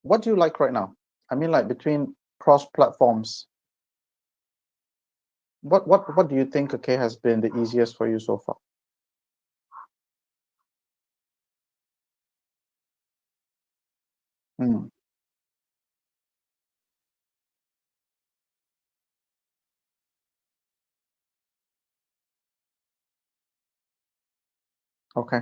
What do you like right now? I mean, like between cross platforms, what do you think, okay, has been the easiest for you so far? Hmm. Okay.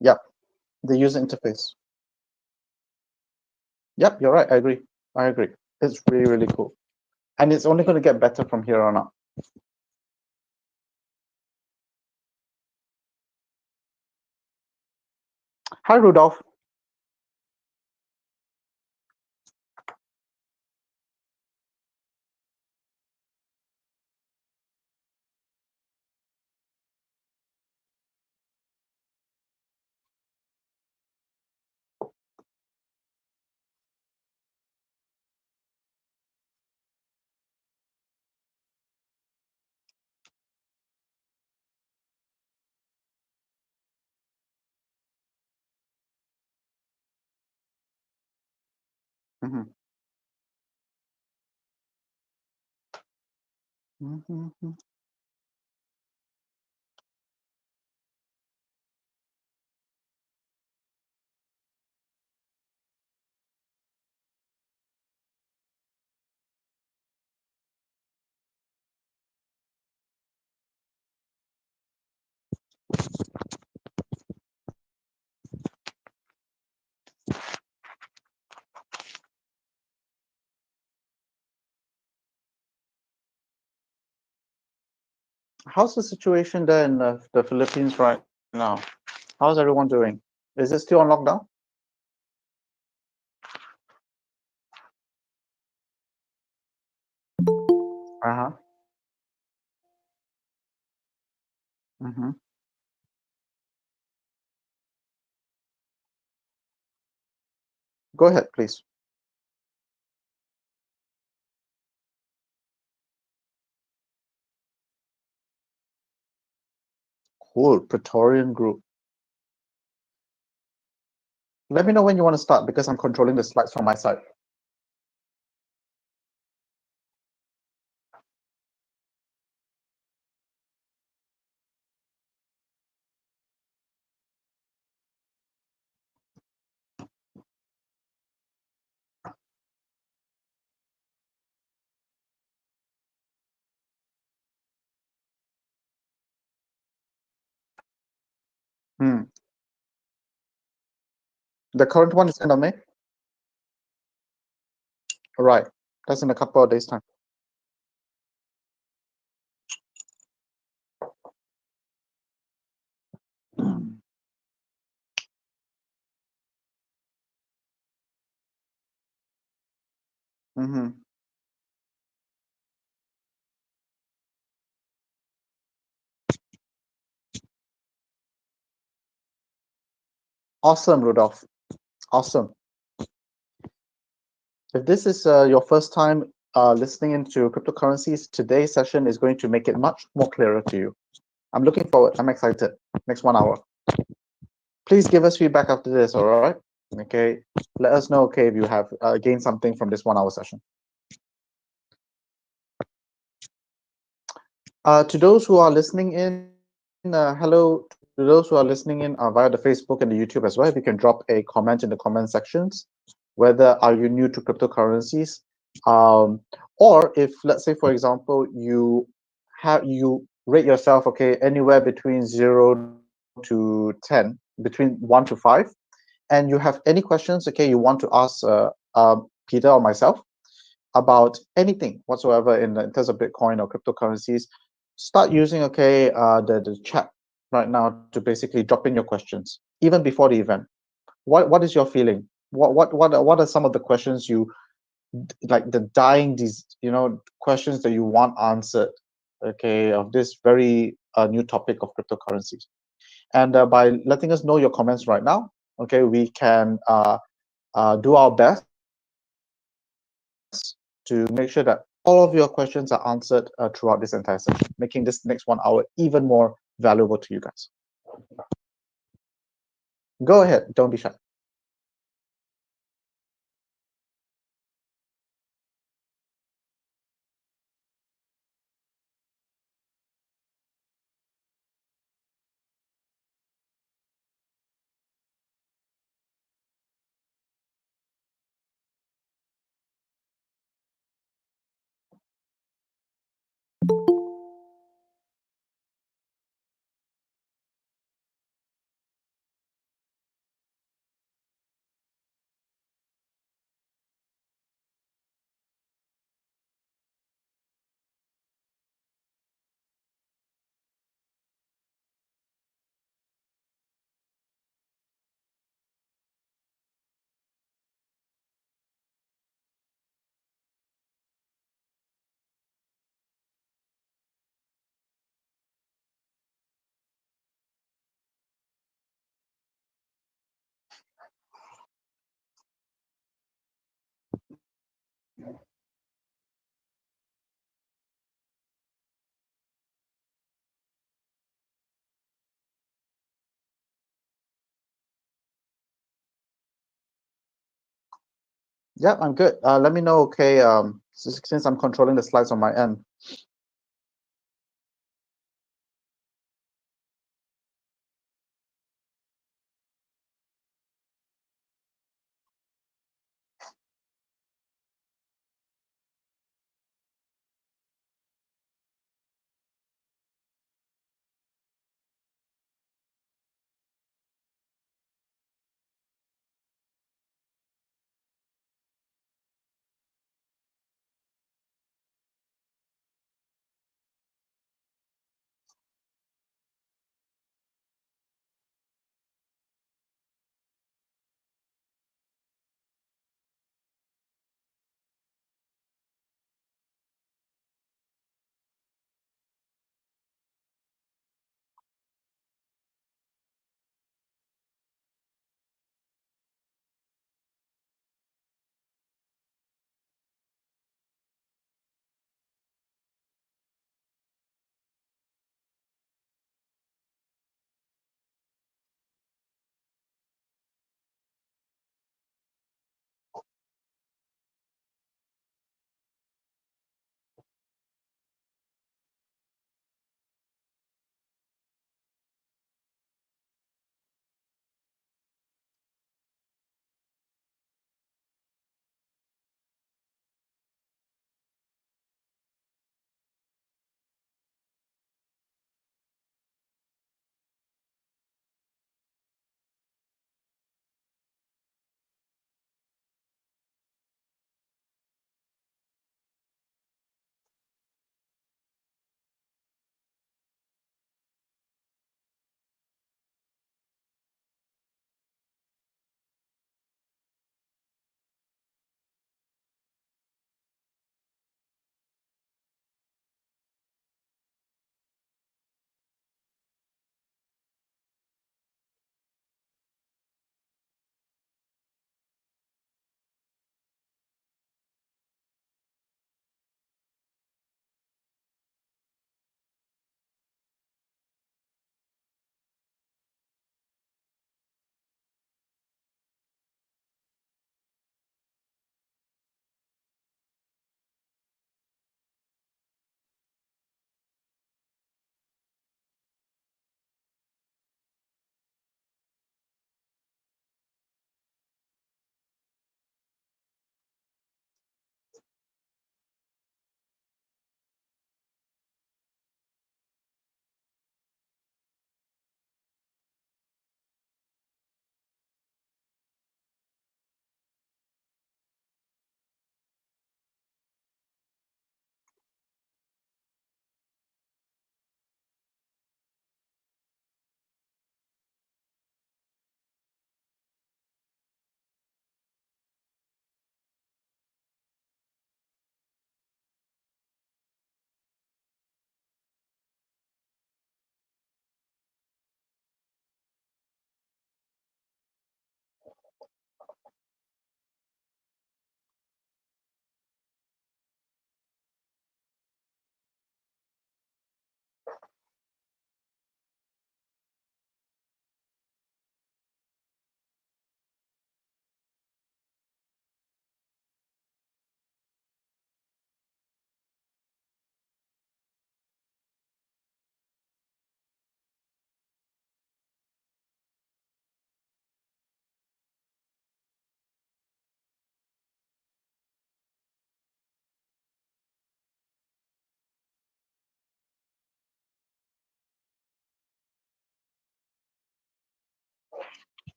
Yep. The user interface. Yep, you're right. I agree. I agree. It's really, really cool. And it's only going to get better from here on out. Hi, Rudolph. Mm-hmm. Mm-hmm. How's the situation there in the Philippines right now? How's everyone doing? Is it still on lockdown? Uh-huh. Mm-hmm. Go ahead, please. Cool. Praetorian Group. Let me know when you want to start because I'm controlling the slides from my side. Hmm. The current one is end of May? Right. That's in a couple of days' time. Mm-hmm. Awesome, Rudolph. Awesome. If this is your first time listening into cryptocurrencies, today's session is going to make it much more clearer to you. I'm looking forward. I'm excited. Next 1 hour. Please give us feedback after this, all right? Okay. Let us know, okay, if you have gained something from this 1 hour session. To those who are listening in, hello. To those who are listening in via the Facebook and the YouTube as well, if you can drop a comment in the comment sections, whether are you new to cryptocurrencies, or if, let's say, for example, you rate yourself, okay, anywhere between 0 to 10, between 1 to 5, and you have any questions, okay, you want to ask Peter or myself about anything whatsoever in terms of Bitcoin or cryptocurrencies, start using, okay, the chat right now to basically drop in your questions even before the event. What is your feeling? What are some of the questions you like, the dying these questions that you want answered, okay, of this very new topic of cryptocurrencies? And by letting us know your comments right now, okay, we can do our best to make sure that all of your questions are answered throughout this entire session, making this next 1 hour even more valuable to you guys. Go ahead, don't be shy. Yeah, I'm good. Let me know, okay, since I'm controlling the slides on my end.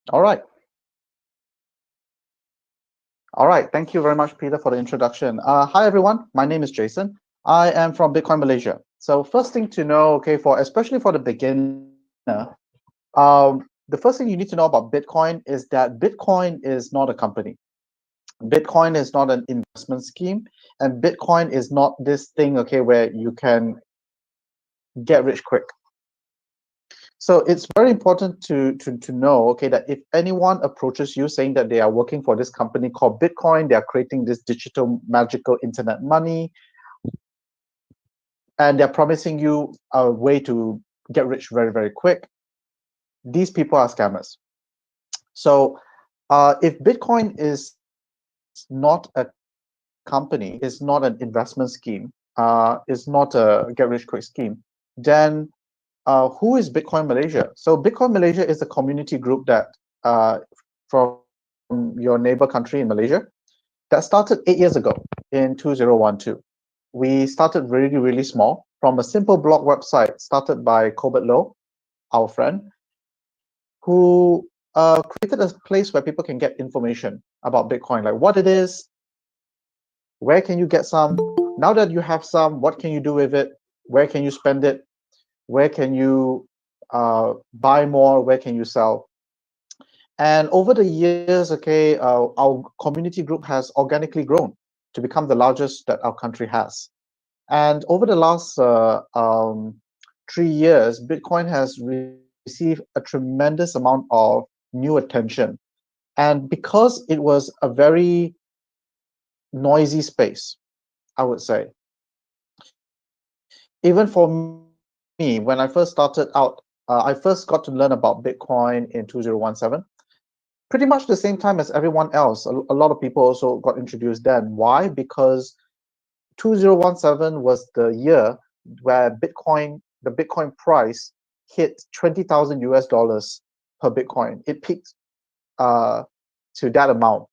All right. All right. Thank you very much, Peter, for the introduction. Hi, everyone. My name is Jason. I am from Bitcoin Malaysia. So first thing to know, okay, for especially for the beginner, the first thing you need to know about Bitcoin is that Bitcoin is not a company. Bitcoin is not an investment scheme, and Bitcoin is not this thing, okay, where you can get rich quick. So it's very important to know, okay, that if anyone approaches you saying that they are working for this company called Bitcoin, they are creating this digital magical internet money, and they're promising you a way to get rich very, very quick, these people are scammers. So if Bitcoin is not a company, is not an investment scheme, is not a get rich quick scheme, then who is Bitcoin Malaysia? So Bitcoin Malaysia is a community group that from your neighbor country in Malaysia that started 8 years ago in 2012. We started really, really small from a simple blog website started by Colbert Low, our friend, who created a place where people can get information about Bitcoin, like what it is, where can you get some, now that you have some, what can you do with it, where can you spend it, where can you buy more, where can you sell. And over the years, okay, our community group has organically grown to become the largest that our country has. And over the last 3 years, Bitcoin has received a tremendous amount of new attention. And because it was a very noisy space, I would say, even for me, when I first started out, I first got to learn about Bitcoin in 2017. Pretty much the same time as everyone else. A lot of people also got introduced then. Why? Because 2017 was the year where the Bitcoin price hit 20,000 US dollars per Bitcoin. It peaked uh, to that amount.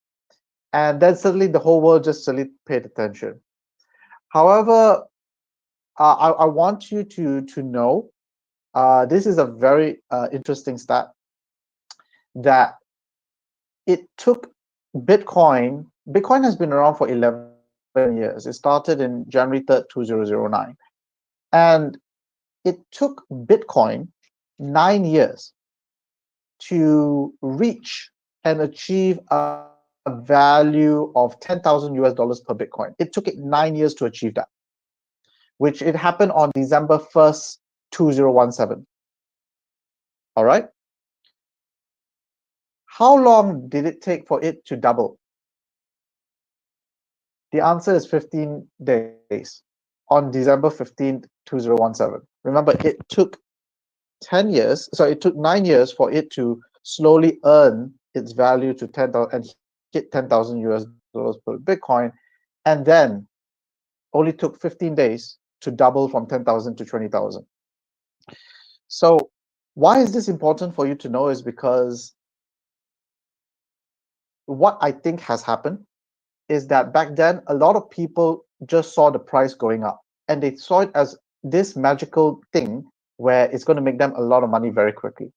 And then suddenly the whole world just suddenly paid attention. However, I want you to know this is a very interesting stat that it took Bitcoin has been around for 11 years. It started in January 3rd, 2009. And it took Bitcoin 9 years to reach and achieve a value of 10,000 US dollars per Bitcoin. It took it 9 years to achieve that, which it happened on December 1st, 2017. All right. How long did it take for it to double? The answer is 15 days on December 15th, 2017. Remember, it took 10 years, so it took 9 years for it to slowly earn its value to 10,000 and hit 10,000 US dollars per Bitcoin. And then only took 15 days to double from 10,000 to 20,000. So why is this important for you to know is because what I think has happened is that back then a lot of people just saw the price going up and they saw it as this magical thing where it's going to make them a lot of money very quickly.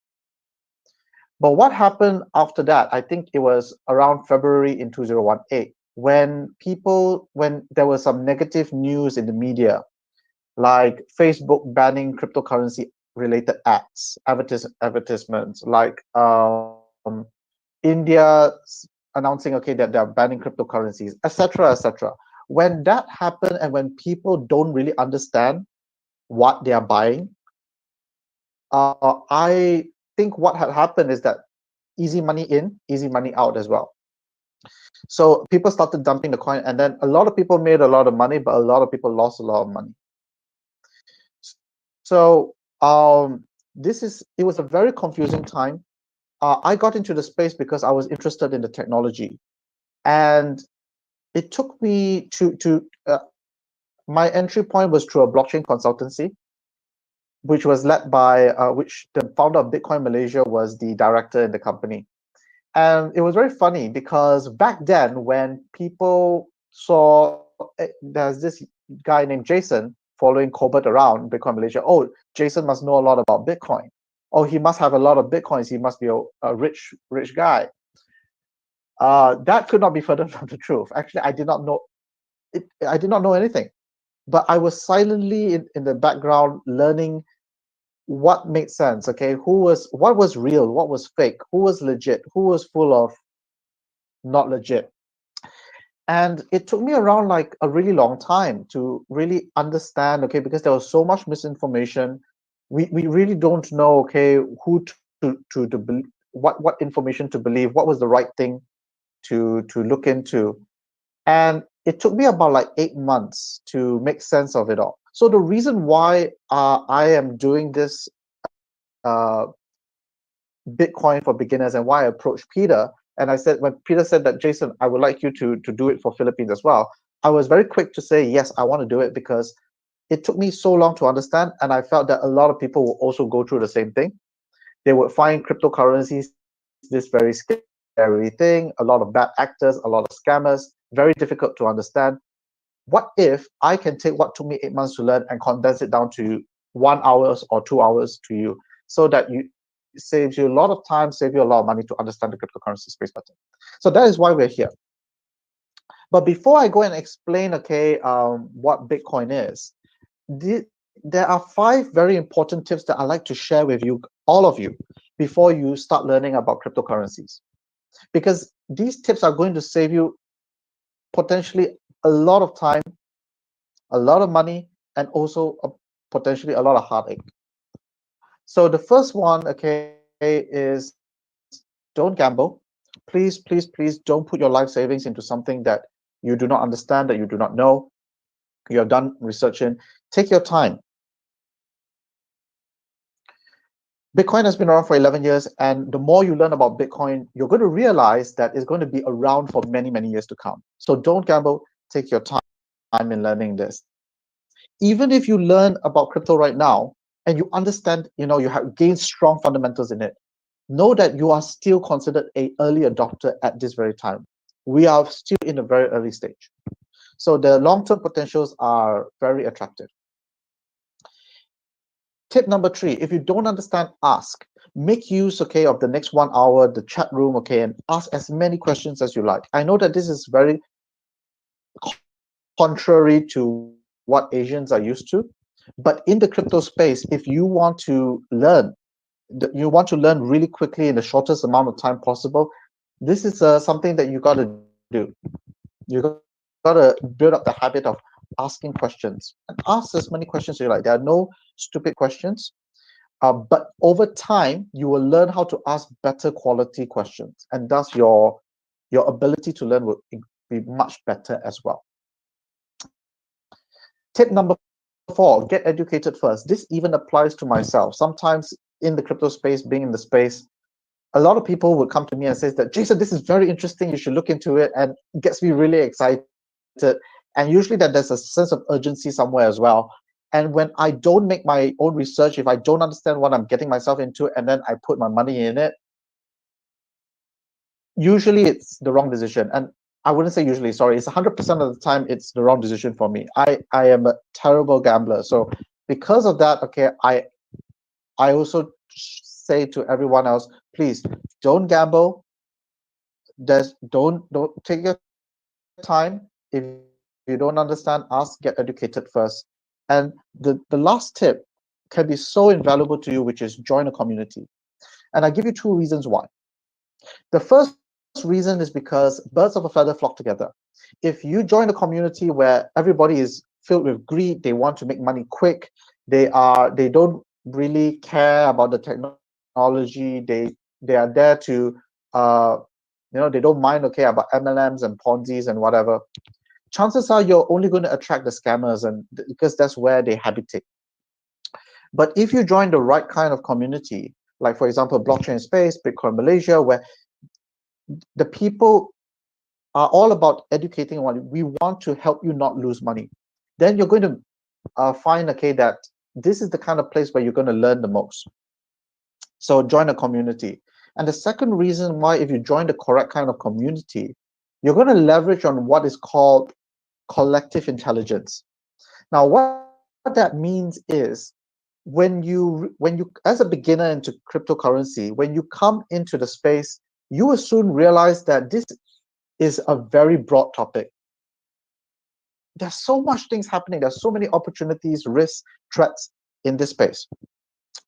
But what happened after that? I think it was around February in 2018 when there was some negative news in the media, like Facebook banning cryptocurrency related ads, advertisements, like India announcing, okay, that they're banning cryptocurrencies, etc., etc. When that happened and when people don't really understand what they are buying, I think what had happened is that easy money in, easy money out as well. So people started dumping the coin, and then a lot of people made a lot of money, but a lot of people lost a lot of money. So it was a very confusing time. I got into the space because I was interested in the technology, and it took me to my entry point was through a blockchain consultancy, which was led by which the founder of Bitcoin Malaysia was the director in the company. And it was very funny because back then, when people saw there's this guy named Jason following Colbert around Bitcoin Malaysia, oh, Jason must know a lot about Bitcoin. oh, he must have a lot of bitcoins, he must be a rich guy. That could not be further from the truth. Actually, I did not know it. I did not know anything, but I was silently in the background learning what made sense. Okay, what was real, what was fake, who was legit, who was full of not legit. And it took me around like a really long time to really understand, okay, because there was so much misinformation. We really don't know, okay, who what information to believe, what was the right thing to look into. And it took me about like 8 months to make sense of it all. So the reason why I am doing this Bitcoin for beginners and why I approached Peter, and I said, when Peter said that, Jason, I would like you to do it for Philippines as well, I was very quick to say, yes, I want to do it, because it took me so long to understand, and I felt that a lot of people will also go through the same thing. They would find cryptocurrencies this very scary thing, a lot of bad actors, a lot of scammers, very difficult to understand. What if I can take what took me 8 months to learn and condense it down to 1 hours or 2 hours to you, so that you saves you a lot of time, save you a lot of money to understand the cryptocurrency space better. So that is why we're here. But before I go and explain, okay, what Bitcoin is, there are 5 very important tips that I'd like to share with you, all of you, before you start learning about cryptocurrencies. Because these tips are going to save you potentially a lot of time, a lot of money, and also potentially a lot of heartache. So the first one, okay, is don't gamble. Please, don't put your life savings into something that you do not understand, that you do not know, you have done research in. Take your time. Bitcoin has been around for 11 years, and the more you learn about Bitcoin, you're going to realize that it's going to be around for many, many years to come. So don't gamble. Take your time in learning this. Even if you learn about crypto right now and you understand, you have gained strong fundamentals in it, know that you are still considered a early adopter at this very time. We are still in a very early stage. So the long-term potentials are very attractive. Tip number 3, if you don't understand, ask. Make use, okay, of the next 1 hour, the chat room, okay, and ask as many questions as you like. I know that this is very contrary to what Asians are used to, but in the crypto space, if you want to learn, you want to learn really quickly in the shortest amount of time possible, this is something that you got to do. You got to build up the habit of asking questions, and ask as many questions as you like. There are no stupid questions. But over time, you will learn how to ask better quality questions, and thus your ability to learn will be much better as well. Tip number 4, get educated first. This even applies to myself. Sometimes in the crypto space, being in the space, a lot of people would come to me and say that, Jason, this is very interesting, you should look into it, and it gets me really excited. And usually that there's a sense of urgency somewhere as well. And when I don't make my own research, if I don't understand what I'm getting myself into, and then I put my money in it, usually it's the wrong decision. And I wouldn't say usually, sorry, it's 100% of the time it's the wrong decision for me. I am a terrible gambler. So because of that, okay, I also say to everyone else, please don't gamble. Don't take your time. If you don't understand, ask, get educated first. And the last tip can be so invaluable to you, which is join a community. And I give you 2 reasons why. The first reason is because birds of a feather flock together. If you join a community where everybody is filled with greed, they want to make money quick, they don't really care about the technology, they are there to uh they don't mind, okay, about MLMs and Ponzi's and whatever. Chances are you're only going to attract the scammers, and because that's where they habitate. But if you join the right kind of community, like for example blockchain space, Bitcoin Malaysia, where the people are all about educating one, we want to help you not lose money, then you're going to find, okay, that this is the kind of place where you're going to learn the most. So join a community. And the second reason why, if you join the correct kind of community, you're going to leverage on what is called collective intelligence. Now, what that means is when you as a beginner into cryptocurrency, when you come into the space, you will soon realize that this is a very broad topic. There's so much things happening. There's so many opportunities, risks, threats in this space.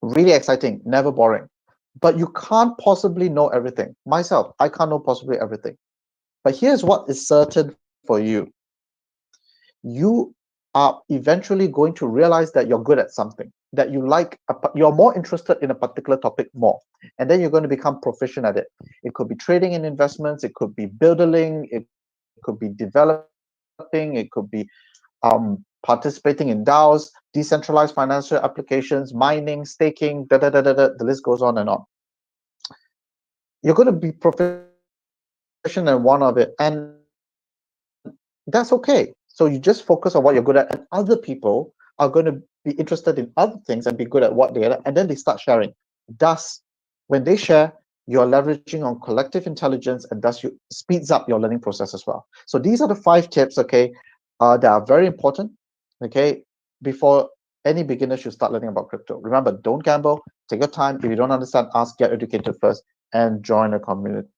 Really exciting, never boring. But you can't possibly know everything. Myself, I can't know possibly everything. But here's what is certain for you. You are eventually going to realize that you're good at something, that you like, you're more interested in a particular topic more. And then you're going to become proficient at it. It could be trading in investments, it could be building, it could be developing, it could be participating in DAOs, decentralized financial applications, mining, staking, the list goes on and on. You're going to be proficient in one of it, and that's okay. So you just focus on what you're good at, and other people are going to be interested in other things and be good at what they're good at, and then they start sharing. Thus, when they share, you're leveraging on collective intelligence, and thus you speeds up your learning process as well. So these are the 5 tips, okay, that are very important, okay, before any beginner should start learning about crypto. Remember, don't gamble. Take your time. If you don't understand, ask, get educated first, and join a community.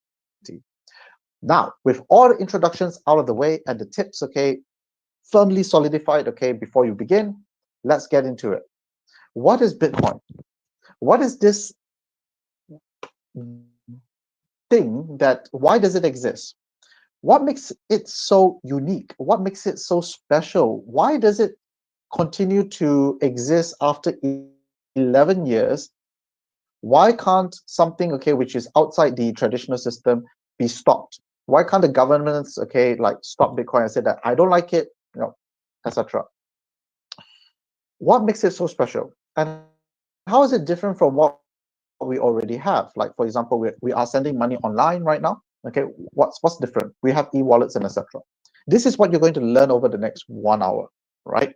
Now, with all the introductions out of the way and the tips, okay, firmly solidified, okay, before you begin, let's get into it. What is Bitcoin? What is this thing that, why does it exist? What makes it so unique? What makes it so special? Why does it continue to exist after 11 years? Why can't something, okay, which is outside the traditional system be stopped? Why can't the governments, okay, like stop Bitcoin and say that I don't like it, etc.? What makes it so special? And how is it different from what we already have? Like, for example, we are sending money online right now. Okay, what's different? We have e-wallets and etc. This is what you're going to learn over the next 1 hour, right?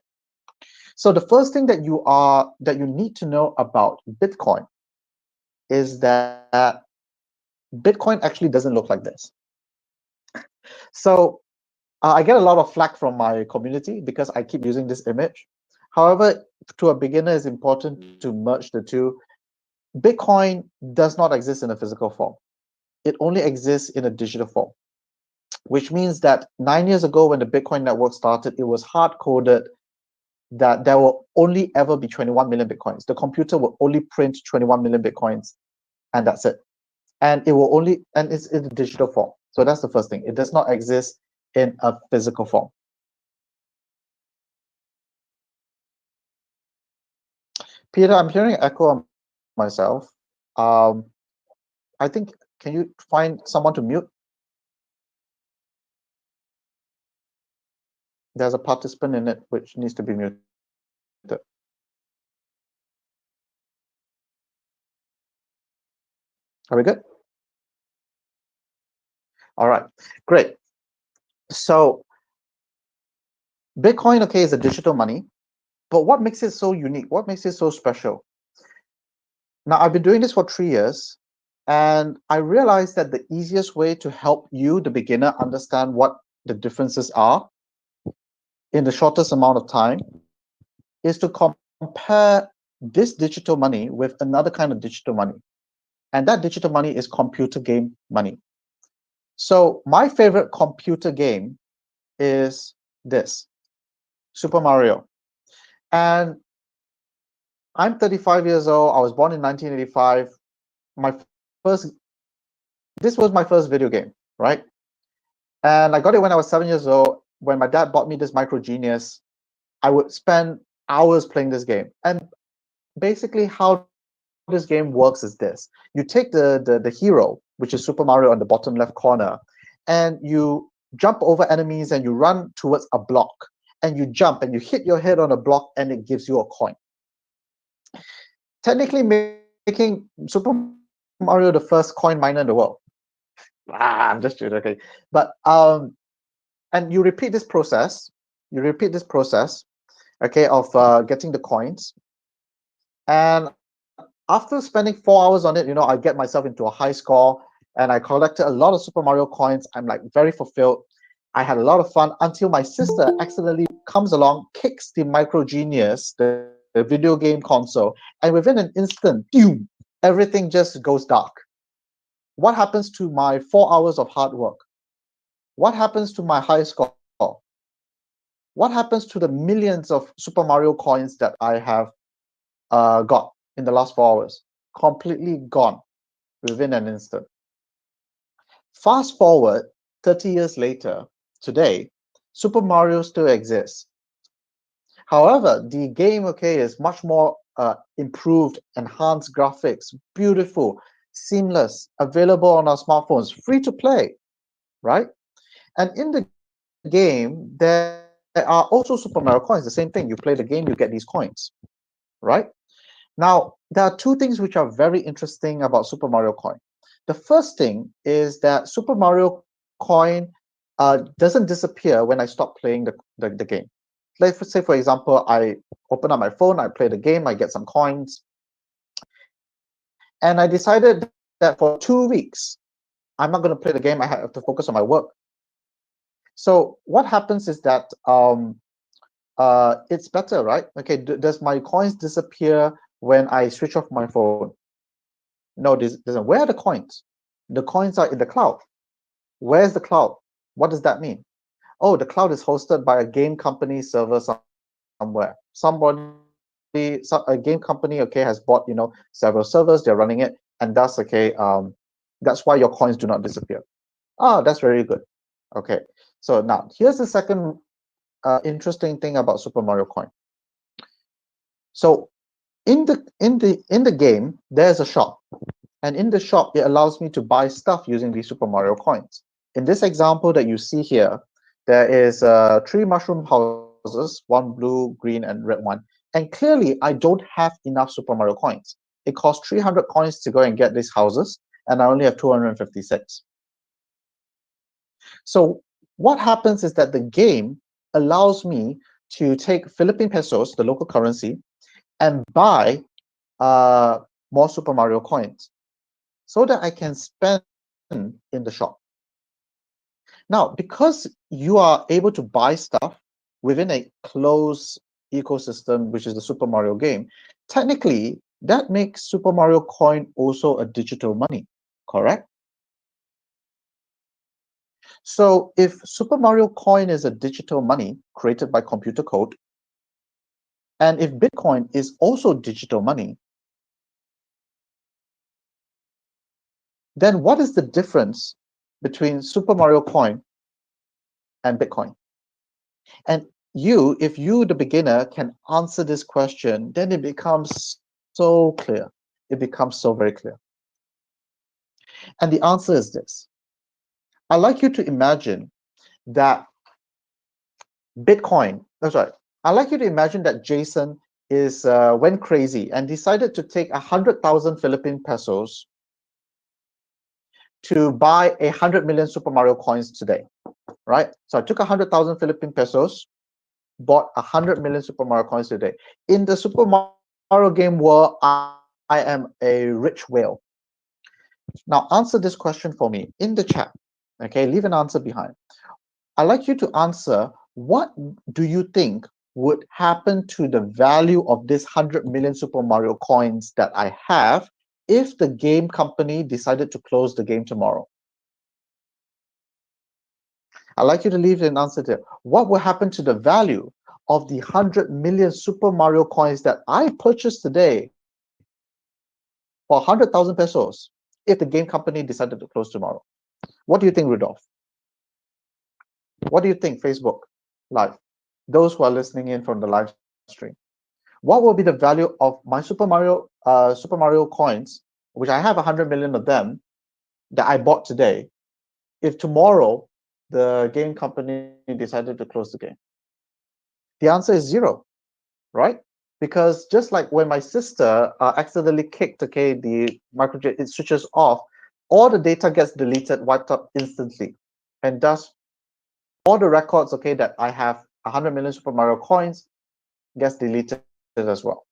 So the first thing that you need to know about Bitcoin is that Bitcoin actually doesn't look like this. So I get a lot of flack from my community because I keep using this image. However, to a beginner, it's important to merge the two. Bitcoin does not exist in a physical form. It only exists in a digital form, which means that 9 years ago, when the Bitcoin network started, it was hard coded that there will only ever be 21 million Bitcoins. The computer will only print 21 million Bitcoins, and that's it. And it's in a digital form. So that's the first thing. It does not exist in a physical form. Peter, I'm hearing an echo on myself. Um, I think, can you find someone to mute? There's a participant in it which needs to be muted. Are we good? All right, great. So Bitcoin, okay, is a digital money, but what makes it so unique? What makes it so special? Now, I've been doing this for 3 years, and I realized that the easiest way to help you, the beginner, understand what the differences are in the shortest amount of time is to compare this digital money with another kind of digital money. And that digital money is computer game money. So my favorite computer game is this, Super Mario. And I'm 35 years old. I was born in 1985. My first, this was my first video game, right? And I got it when I was 7 years old. When my dad bought me this Micro Genius, I would spend hours playing this game. And basically how this game works is this. You take the hero, which is Super Mario on the bottom left corner, and you jump over enemies and you run towards a block. And you jump and you hit your head on a block and it gives you a coin. Technically making Super Mario the first coin miner in the world. I'm just joking, okay. But and you repeat this process. You repeat this process, okay, of getting the coins. And after spending 4 hours on it, I get myself into a high score, and I collected a lot of Super Mario coins. I'm like very fulfilled. I had a lot of fun until my sister accidentally comes along, kicks the Micro Genius, the video game console, and within an instant, boom, everything just goes dark. What happens to my 4 hours of hard work? What happens to my high score? What happens to the millions of Super Mario coins that I have got in the last 4 hours? Completely gone within an instant. Fast forward 30 years later, today, Super Mario still exists. However, the game, okay, is much more improved, enhanced graphics, beautiful, seamless, available on our smartphones, free to play, right? And in the game, there are also Super Mario coins, the same thing. You play the game, you get these coins, right? Now, there are two things which are very interesting about Super Mario Coin. The first thing is that Super Mario Coin doesn't disappear when I stop playing the game. Let's say, for example, I open up my phone, I play the game, I get some coins, and I decided that for 2 weeks, I'm not going to play the game, I have to focus on my work. So what happens is that it's better, right? Okay, does my coins disappear when I switch off my phone? No, this doesn't. Where are the coins? The coins are in the cloud. Where's the cloud? What does that mean? Oh, the cloud is hosted by a game company server somewhere. A game company, okay, has bought, several servers. They're running it, and thus, okay, that's why your coins do not disappear. Ah, that's very good. Okay, so now here's the second interesting thing about Super Mario Coin. So in the game, there's a shop, and in the shop, it allows me to buy stuff using these Super Mario coins. In this example that you see here, there is three mushroom houses, one blue, green, and red one. And clearly, I don't have enough Super Mario coins. It costs 300 coins to go and get these houses, and I only have 256. So what happens is that the game allows me to take Philippine pesos, the local currency, and buy more Super Mario coins so that I can spend in the shop. Now, because you are able to buy stuff within a closed ecosystem, which is the Super Mario game, technically that makes Super Mario coin also a digital money, correct? So if Super Mario coin is a digital money created by computer code, and if Bitcoin is also digital money, then what is the difference between Super Mario coin and Bitcoin? And if you, the beginner, can answer this question, then it becomes so clear. It becomes so very clear. And the answer is this. I'd like you to imagine that Bitcoin, that's right. I'd like you to imagine that Jason went crazy and decided to take 100,000 Philippine pesos to buy 100 million Super Mario coins today, right? So I took 100,000 Philippine pesos, bought 100 million Super Mario coins today. In the Super Mario game world, I am a rich whale. Now answer this question for me in the chat. Okay, leave an answer behind. I'd like you to answer, what do you think would happen to the value of this 100 million Super Mario coins that I have if the game company decided to close the game tomorrow? I'd like you to leave an answer there. What will happen to the value of the 100 million Super Mario coins that I purchased today for 100,000 pesos if the game company decided to close tomorrow? What do you think, Rudolph? What do you think, Facebook Live? Those who are listening in from the live stream. What will be the value of my Super Mario coins, which I have 100 million of them, that I bought today, if tomorrow the game company decided to close the game? The answer is zero, right? Because just like when my sister accidentally kicked, okay, the microchip, it switches off, all the data gets deleted, wiped out instantly, and thus all the records, okay, that I have 100 million Super Mario coins gets deleted as well.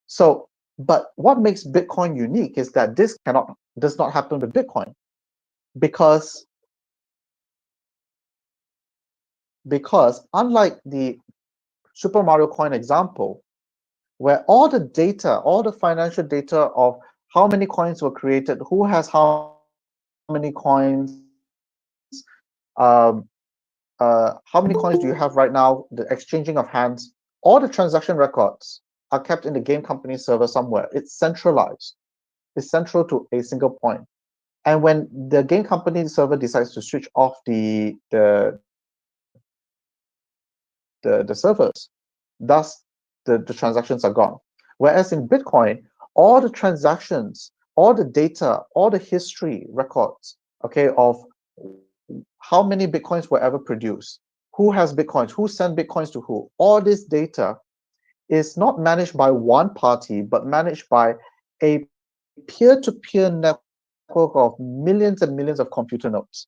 So, but what makes Bitcoin unique is that this does not happen with Bitcoin, because unlike the Super Mario coin example, where all the data, all the financial data of how many coins were created, who has how many coins, how many coins do you have right now, the exchanging of hands, all the transaction records are kept in the game company server somewhere. It's centralized. It's central to a single point. And when the game company server decides to switch off the servers, thus the transactions are gone. Whereas in Bitcoin, all the transactions, all the data, all the history records, okay, of how many Bitcoins were ever produced, who has Bitcoins, who sent Bitcoins to who, all this data is not managed by one party, but managed by a peer-to-peer network of millions and millions of computer nodes.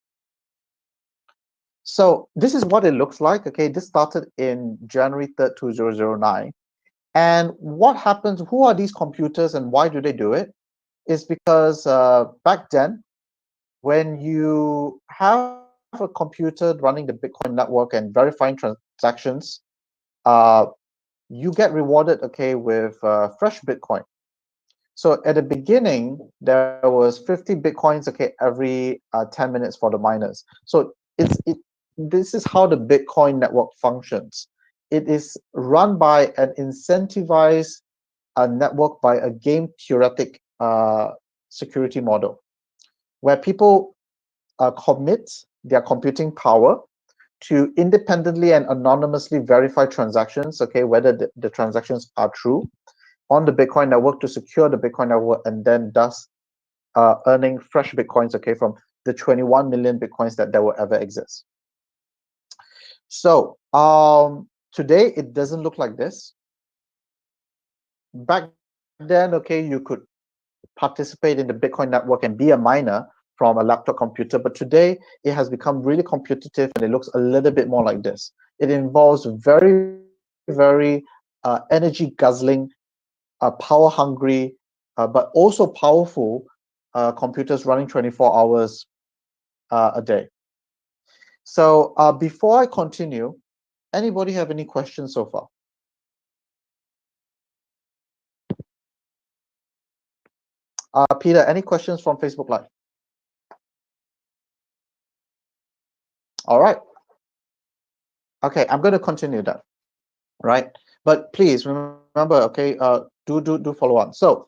So this is what it looks like. Okay, this started in January 3rd, 2009. And what happens, who are these computers and why do they do it? Is because back then, when you have a computer running the Bitcoin network and verifying transactions, uh, you get rewarded, okay, with fresh Bitcoin. So at the beginning, there was 50 Bitcoins, okay, every 10 minutes for the miners. So this is how the Bitcoin network functions. It is run by an incentivized network by a game theoretic security model, where people commit their computing power to independently and anonymously verify transactions, okay, whether the transactions are true on the Bitcoin network to secure the Bitcoin network, and then thus earning fresh Bitcoins, okay, from the 21 million Bitcoins that will ever exist. So today it doesn't look like this. Back then, okay, you could participate in the Bitcoin network and be a miner from a laptop computer, but today it has become really competitive and it looks a little bit more like this. It involves very, very energy guzzling, power hungry, but also powerful computers running 24 hours a day. So before I continue, anybody have any questions so far? Peter, any questions from Facebook Live? All right. Okay, I'm going to continue that. Right. But please remember, okay, do follow on. So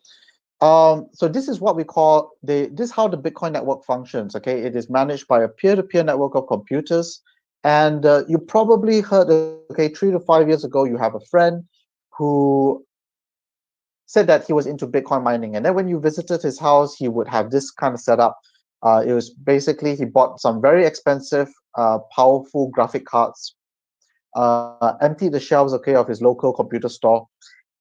this is what we call this is how the Bitcoin network functions. Okay, it is managed by a peer-to-peer network of computers, and you probably heard, okay, 3 to 5 years ago, you have a friend who said that he was into Bitcoin mining, and then when you visited his house, he would have this kind of setup. It was basically he bought some very expensive, powerful graphic cards, emptied the shelves, okay, of his local computer store,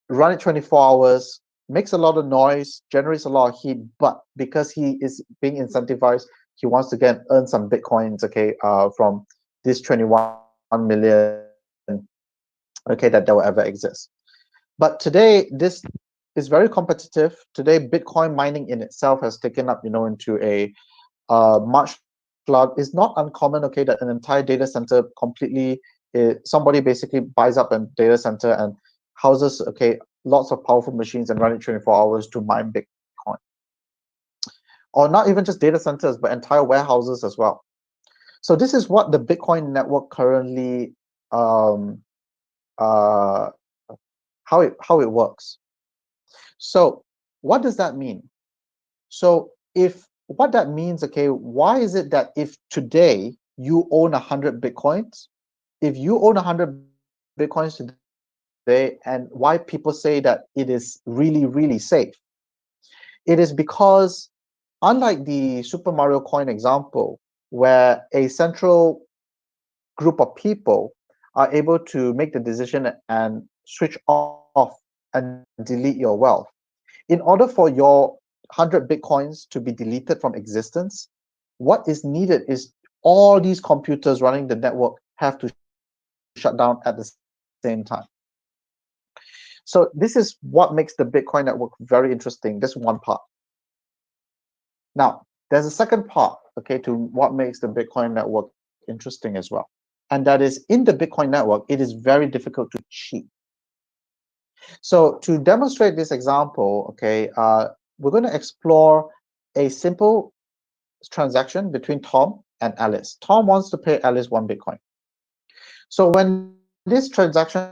run it 24 hours, makes a lot of noise, generates a lot of heat, but because he is being incentivized, he wants to earn some Bitcoins, okay, from this 21 million, okay, that will ever exist. But today, this is very competitive. Today, Bitcoin mining in itself has taken up, into a much large. It's not uncommon, okay, that an entire data center completely, somebody basically buys up a data center and houses, okay, lots of powerful machines and run it 24 hours to mine Bitcoin. Or not even just data centers, but entire warehouses as well. So this is what the Bitcoin network currently, um, uh, how it works. So what does that mean? So if what that means, okay, why is it that if today you own 100 Bitcoins, if you own 100 Bitcoins today, and why people say that it is really, really safe? It is because, unlike the Super Mario coin example, where a central group of people are able to make the decision and switch off and delete your wealth, in order for your 100 Bitcoins to be deleted from existence, what is needed is all these computers running the network have to shut down at the same time. So this is what makes the Bitcoin network very interesting, this one part. Now, there's a second part, okay, to what makes the Bitcoin network interesting as well. and that is in the Bitcoin network, it is very difficult to cheat. So to demonstrate this example, okay, we're going to explore a simple transaction between Tom and Alice. Tom wants to pay Alice 1 Bitcoin. So when this transaction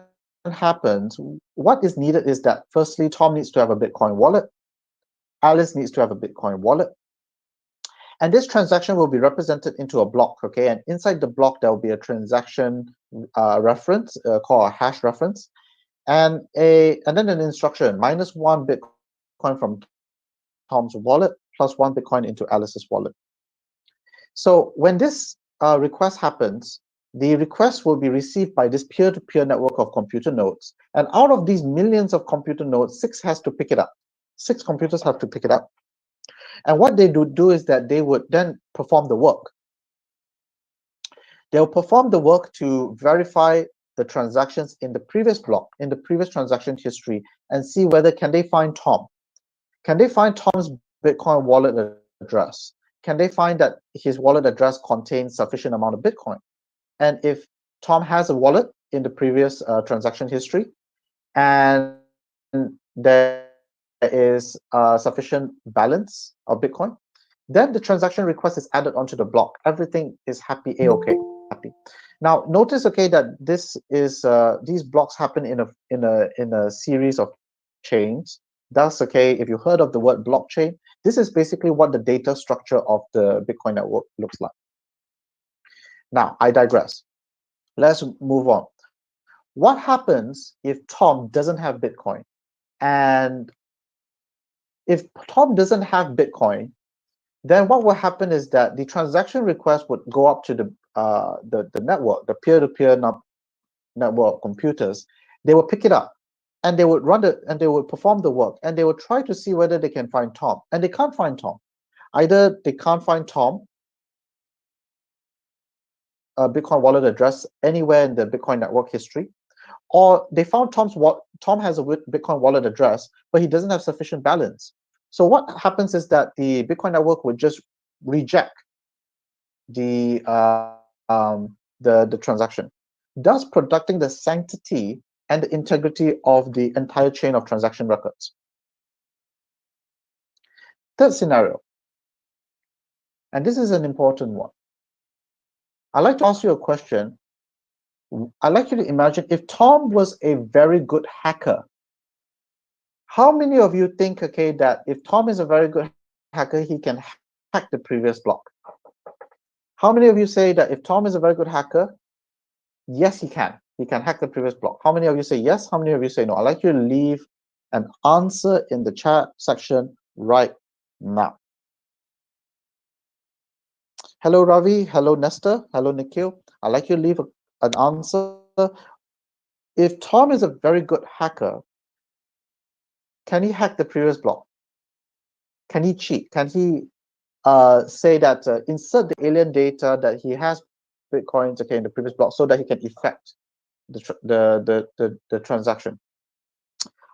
happens, what is needed is that firstly, Tom needs to have a Bitcoin wallet. Alice needs to have a Bitcoin wallet. And this transaction will be represented into a block, okay? And inside the block, there will be a transaction reference called a hash reference, and then an instruction -1 Bitcoin from Tom's wallet plus 1 Bitcoin into Alice's wallet. So when this request happens, the request will be received by this peer-to-peer network of computer nodes. And out of these millions of computer nodes, 6 has to pick it up. 6 computers have to pick it up. And what they do is that they would then perform the work. They'll perform the work to verify the transactions in the previous block, in the previous transaction history, and see whether can they find Tom. Can they find Tom's Bitcoin wallet address? Can they find that his wallet address contains sufficient amount of Bitcoin? And if Tom has a wallet in the previous transaction history, and there is sufficient balance of Bitcoin, then the transaction request is added onto the block. Everything is happy, a-okay, happy. Now notice, okay, that this is these blocks happen in a series of chains. Thus, okay, if you heard of the word blockchain, this is basically what the data structure of the Bitcoin network looks like. Now, I digress. Let's move on. What happens if Tom doesn't have Bitcoin? And if Tom doesn't have Bitcoin, then what will happen is that the transaction request would go up to the network, the peer-to-peer network of computers. They will pick it up, and they would and they would perform the work, and they would try to see whether they can find Tom, and they can't find Tom. Either they can't find Tom Bitcoin wallet address anywhere in the Bitcoin network history, or they found Tom has a Bitcoin wallet address, but he doesn't have sufficient balance. So what happens is that the Bitcoin network would just reject the transaction, thus protecting the sanctity and the integrity of the entire chain of transaction records. Third scenario, and this is an important one. I'd like to ask you a question. I'd like you to imagine if Tom was a very good hacker. How many of you think, okay, that if Tom is a very good hacker, he can hack the previous block? How many of you say that if Tom is a very good hacker, yes, he can. He can hack the previous block. How many of you say yes? How many of you say no? I'd like you to leave an answer in the chat section right now. Hello, Ravi. Hello, Nestor. Hello, Nikhil. I'd like you to leave an answer. If Tom is a very good hacker, can he hack the previous block? Can he cheat? Can he say that insert the alien data that he has Bitcoins, okay, in the previous block, so that he can effect the transaction?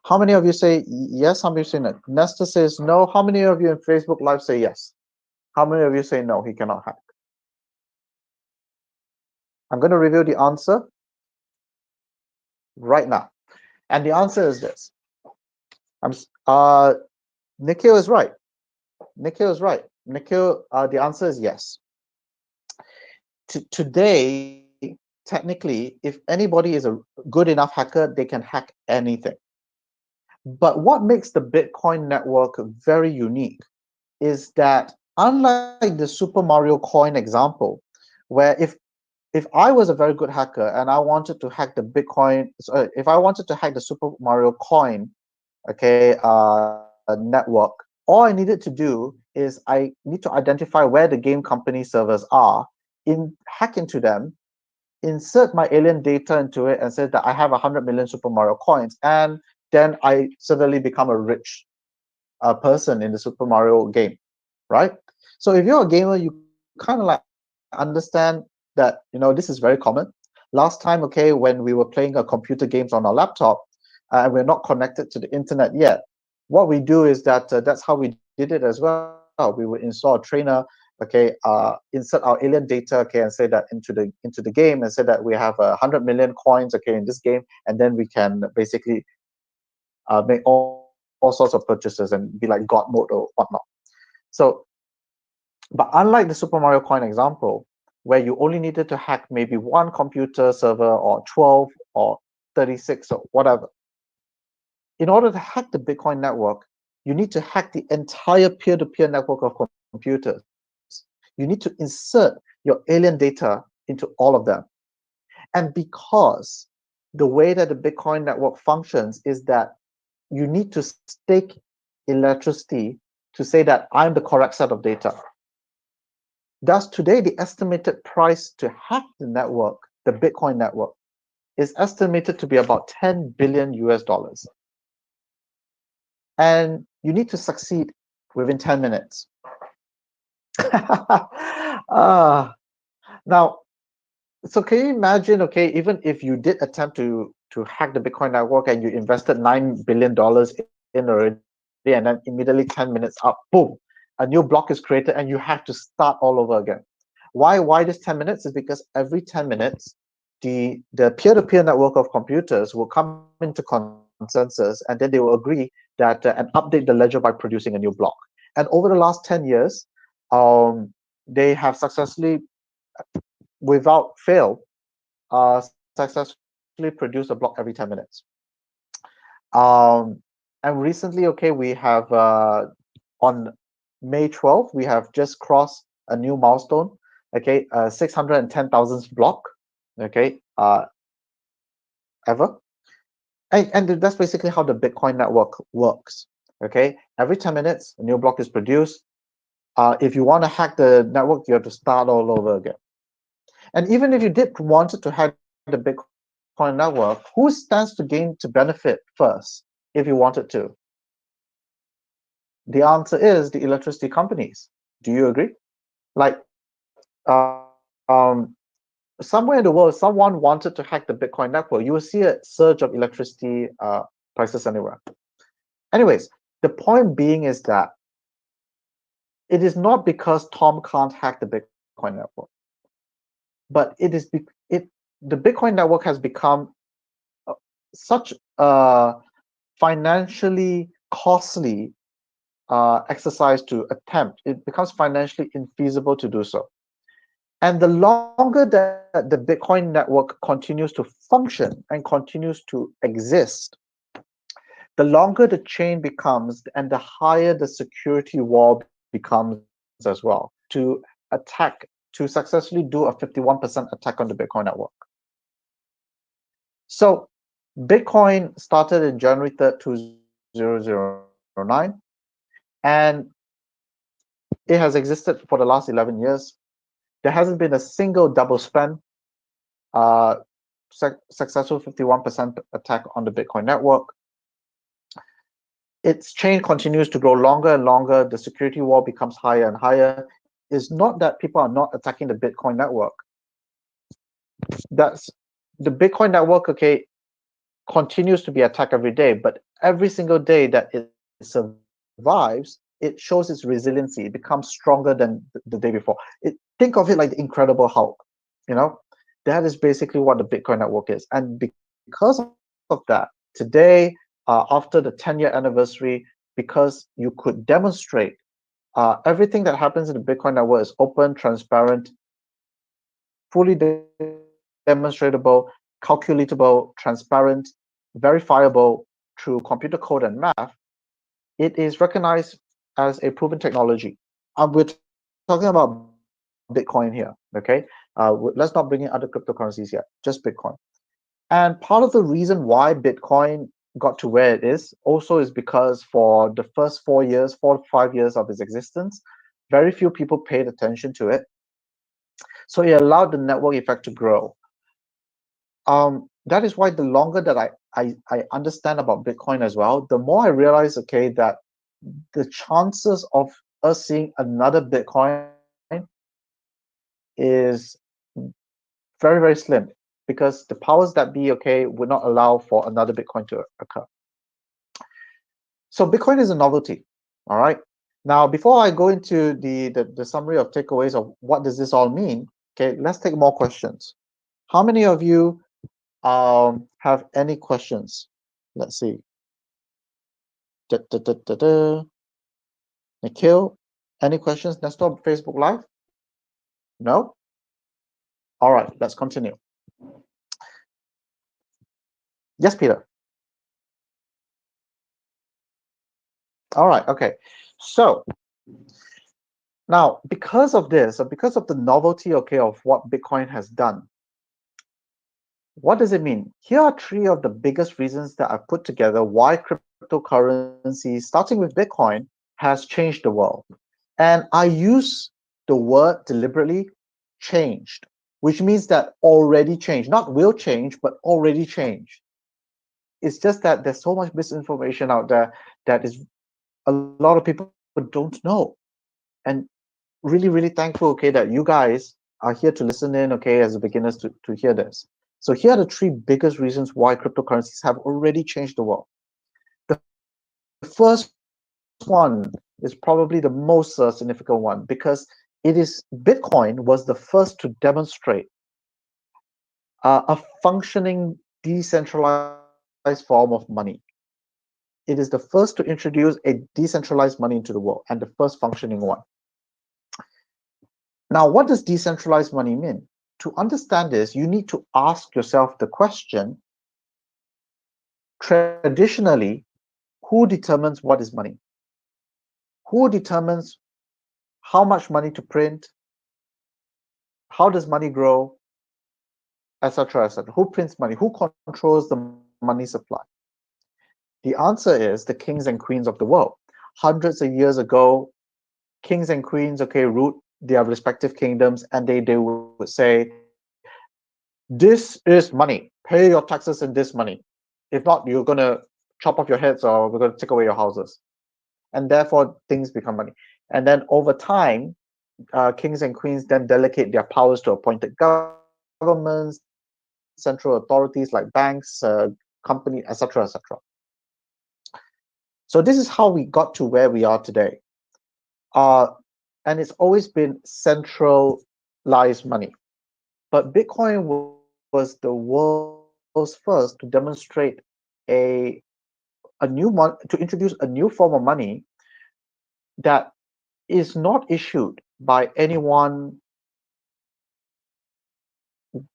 How many of you say yes? How many of you say no? Nestor says no. How many of you in Facebook Live say yes? How many of you say no? He cannot hack. I'm going to reveal the answer right now, and the answer is this. Nikhil is right. Nikhil is right. Nikhil, the answer is yes. Today, technically, if anybody is a good enough hacker, they can hack anything. But what makes the Bitcoin network very unique is that, unlike the Super Mario coin example, where if I was a very good hacker and I wanted to hack the Bitcoin, if I wanted to hack the Super Mario coin, okay, network, all I needed to do is I need to identify where the game company servers are, hack into them, insert my alien data into it, and say that I have 100 million Super Mario coins, and then I suddenly become a rich person in the Super Mario game, right? So if you're a gamer, you kind of like understand that, this is very common. Last time, okay, when we were playing computer games on our laptop, and we're not connected to the internet yet, what we do is that that's how we did it as well. We would install a trainer okay, insert our alien data, okay, and say that into the game, and say that we have 100 million coins, okay, in this game, and then we can basically make all sorts of purchases and be like God mode or whatnot. So, but unlike the Super Mario coin example, where you only needed to hack maybe one computer server or 12 or 36 or whatever, in order to hack the Bitcoin network, you need to hack the entire peer-to-peer network of computers. You need to insert your alien data into all of them. And because the way that the Bitcoin network functions is that you need to stake electricity to say that I'm the correct set of data. Thus, today, the estimated price to hack the network, the Bitcoin network, is estimated to be about 10 billion US dollars. And you need to succeed within 10 minutes. Now, so can you imagine, okay, even if you did attempt to hack the Bitcoin network and you invested $9 billion in already, and then immediately 10 minutes up, boom, a new block is created and you have to start all over again. Why this 10 minutes? Is because every 10 minutes, the peer-to-peer network of computers will come into consensus, and then they will agree that and update the ledger by producing a new block. And over the last 10 years, they have successfully, without fail, successfully produce a block every 10 minutes. Um, and recently, okay, we have on May 12th, we have just crossed a new milestone, okay, 610,000th block, okay, ever. And that's basically how the Bitcoin network works, okay? Every 10 minutes, a new block is produced. If you want to hack the network, you have to start all over again. And even if you did wanted to hack the Bitcoin network, who stands to gain to benefit first if you wanted to? The answer is the electricity companies. Do you agree? Like, somewhere in the world, someone wanted to hack the Bitcoin network, you will see a surge of electricity prices anywhere. Anyways, the point being is that it is not because Tom can't hack the Bitcoin network, but the Bitcoin network has become such a financially costly exercise to attempt. It becomes financially infeasible to do so. And the longer that the Bitcoin network continues to function and continues to exist, the longer the chain becomes and the higher the security wall becomes as well to attack, to successfully do a 51% attack on the Bitcoin network. So Bitcoin started in January 3rd, 2009, and it has existed for the last 11 years. There hasn't been a single double spend, uh, successful 51% attack on the Bitcoin network. Its chain continues to grow longer and longer. The security wall becomes higher and higher. It's not that people are not attacking the Bitcoin network. That's the Bitcoin network, okay, continues to be attacked every day, but every single day that it survives, it shows its resiliency. It becomes stronger than the day before. Think of it like the Incredible Hulk. You know, that is basically what the Bitcoin network is. And because of that, today, after the 10-year anniversary, because you could demonstrate everything that happens in the Bitcoin network is open, transparent, fully demonstratable, calculatable, transparent, verifiable through computer code and math, it is recognized as a proven technology. We're talking about Bitcoin here, okay? Let's not bring in other cryptocurrencies yet, just Bitcoin. And part of the reason why Bitcoin got to where it is also is because for the first 4 years, 4 to 5 years of its existence, very few people paid attention to it. So it allowed the network effect to grow. That is why the longer that I understand about Bitcoin as well, the more I realize, okay, that the chances of us seeing another Bitcoin is very, very slim, because the powers that be, okay, would not allow for another Bitcoin to occur. So Bitcoin is a novelty, all right? Now, before I go into the summary of takeaways of what does this all mean, okay, let's take more questions. How many of you have any questions? Let's see. Da, da, da, da, da. Nikhil, any questions? Let's stop Facebook Live. No? All right, let's continue. Yes, Peter. All right, okay. So now, because of this, or because of the novelty, okay, of what Bitcoin has done, what does it mean? Here are three of the biggest reasons that I've put together why cryptocurrency, starting with Bitcoin, has changed the world. And I use the word deliberately changed, which means that already changed, not will change, but already changed. It's just that there's so much misinformation out there that is a lot of people don't know. And really, really thankful, okay, that you guys are here to listen in, okay, as beginners to hear this. So here are the three biggest reasons why cryptocurrencies have already changed the world. The first one is probably the most significant one because Bitcoin was the first to demonstrate a functioning decentralized form of money. It is the first to introduce a decentralized money into the world and the first functioning one. Now, what does decentralized money mean? To understand this, you need to ask yourself the question, traditionally, who determines what is money? Who determines how much money to print? How does money grow? Etc. etc. Who prints money? Who controls the money supply? The answer is the kings and queens of the world. Hundreds of years ago, kings and queens, okay, ruled their respective kingdoms, and they would say, this is money. Pay your taxes in this money. If not, you're gonna chop off your heads or we're gonna take away your houses. And therefore, things become money. And then over time, kings and queens then delegate their powers to appointed governments, central authorities like banks, company, etc., etc. So this is how we got to where we are today. Uh, and it's always been centralized money. But Bitcoin was the world's first to demonstrate a to introduce a new form of money that is not issued by any one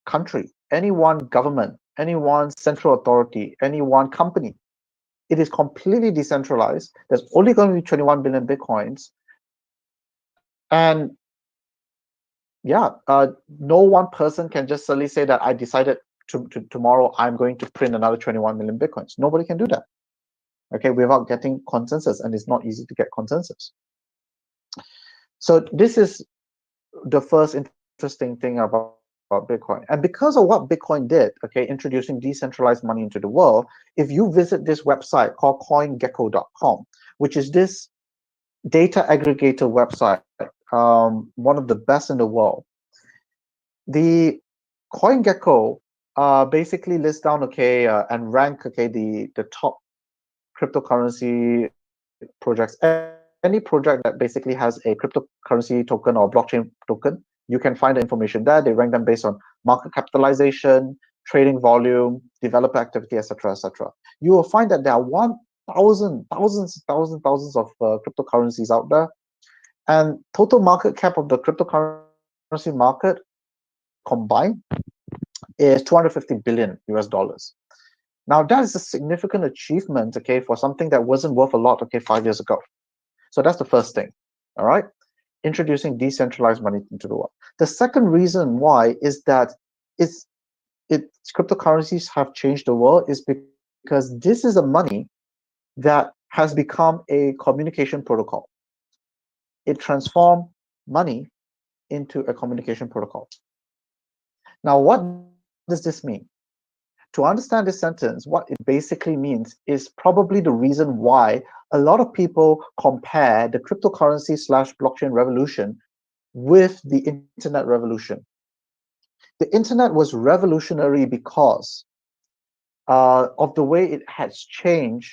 country, any one government, any one central authority, any one company. It is completely decentralized. There's only going to be 21 billion Bitcoins. And yeah, no one person can just suddenly say that I decided tomorrow I'm going to print another 21 million Bitcoins. Nobody can do that. Okay, without getting consensus, and it's not easy to get consensus. So this is the first interesting thing about Bitcoin. And because of what Bitcoin did, okay, introducing decentralized money into the world, if you visit this website called coingecko.com, which is this data aggregator website, one of the best in the world, the CoinGecko basically lists down, okay, and rank, okay, the top cryptocurrency projects. Any project that basically has a cryptocurrency token or blockchain token, you can find the information there. They rank them based on market capitalization, trading volume, developer activity, etc., etc. You will find that there are 1,000 thousands of cryptocurrencies out there, and total market cap of the cryptocurrency market combined is 250 billion US dollars. Now that is a significant achievement, okay, for something that wasn't worth a lot, okay, 5 years ago. So that's the first thing, all right? Introducing decentralized money into the world. The second reason why is that it's cryptocurrencies have changed the world is because this is a money that has become a communication protocol. It transformed money into a communication protocol. Now, what does this mean? To understand this sentence, what it basically means is probably the reason why a lot of people compare the cryptocurrency slash blockchain revolution with the internet revolution. The internet was revolutionary because of the way it has changed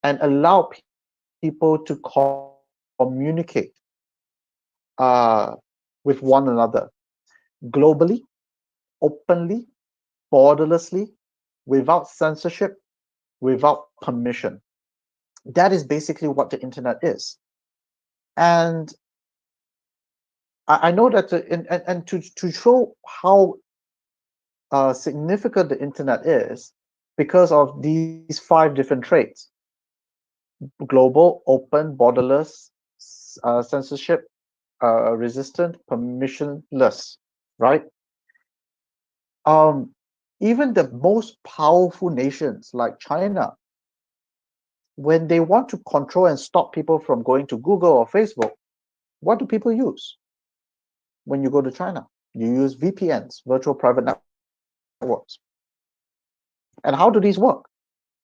and allowed people to communicate communicate with one another globally, openly, borderlessly, without censorship, without permission. That is basically what the internet is. And I know that and to show how significant the internet is, because of these 5 different traits: global, open, borderless, censorship resistant, permissionless, right? Even the most powerful nations like China, when they want to control and stop people from going to Google or Facebook, what do people use when you go to China? You use VPNs, virtual private networks. And how do these work?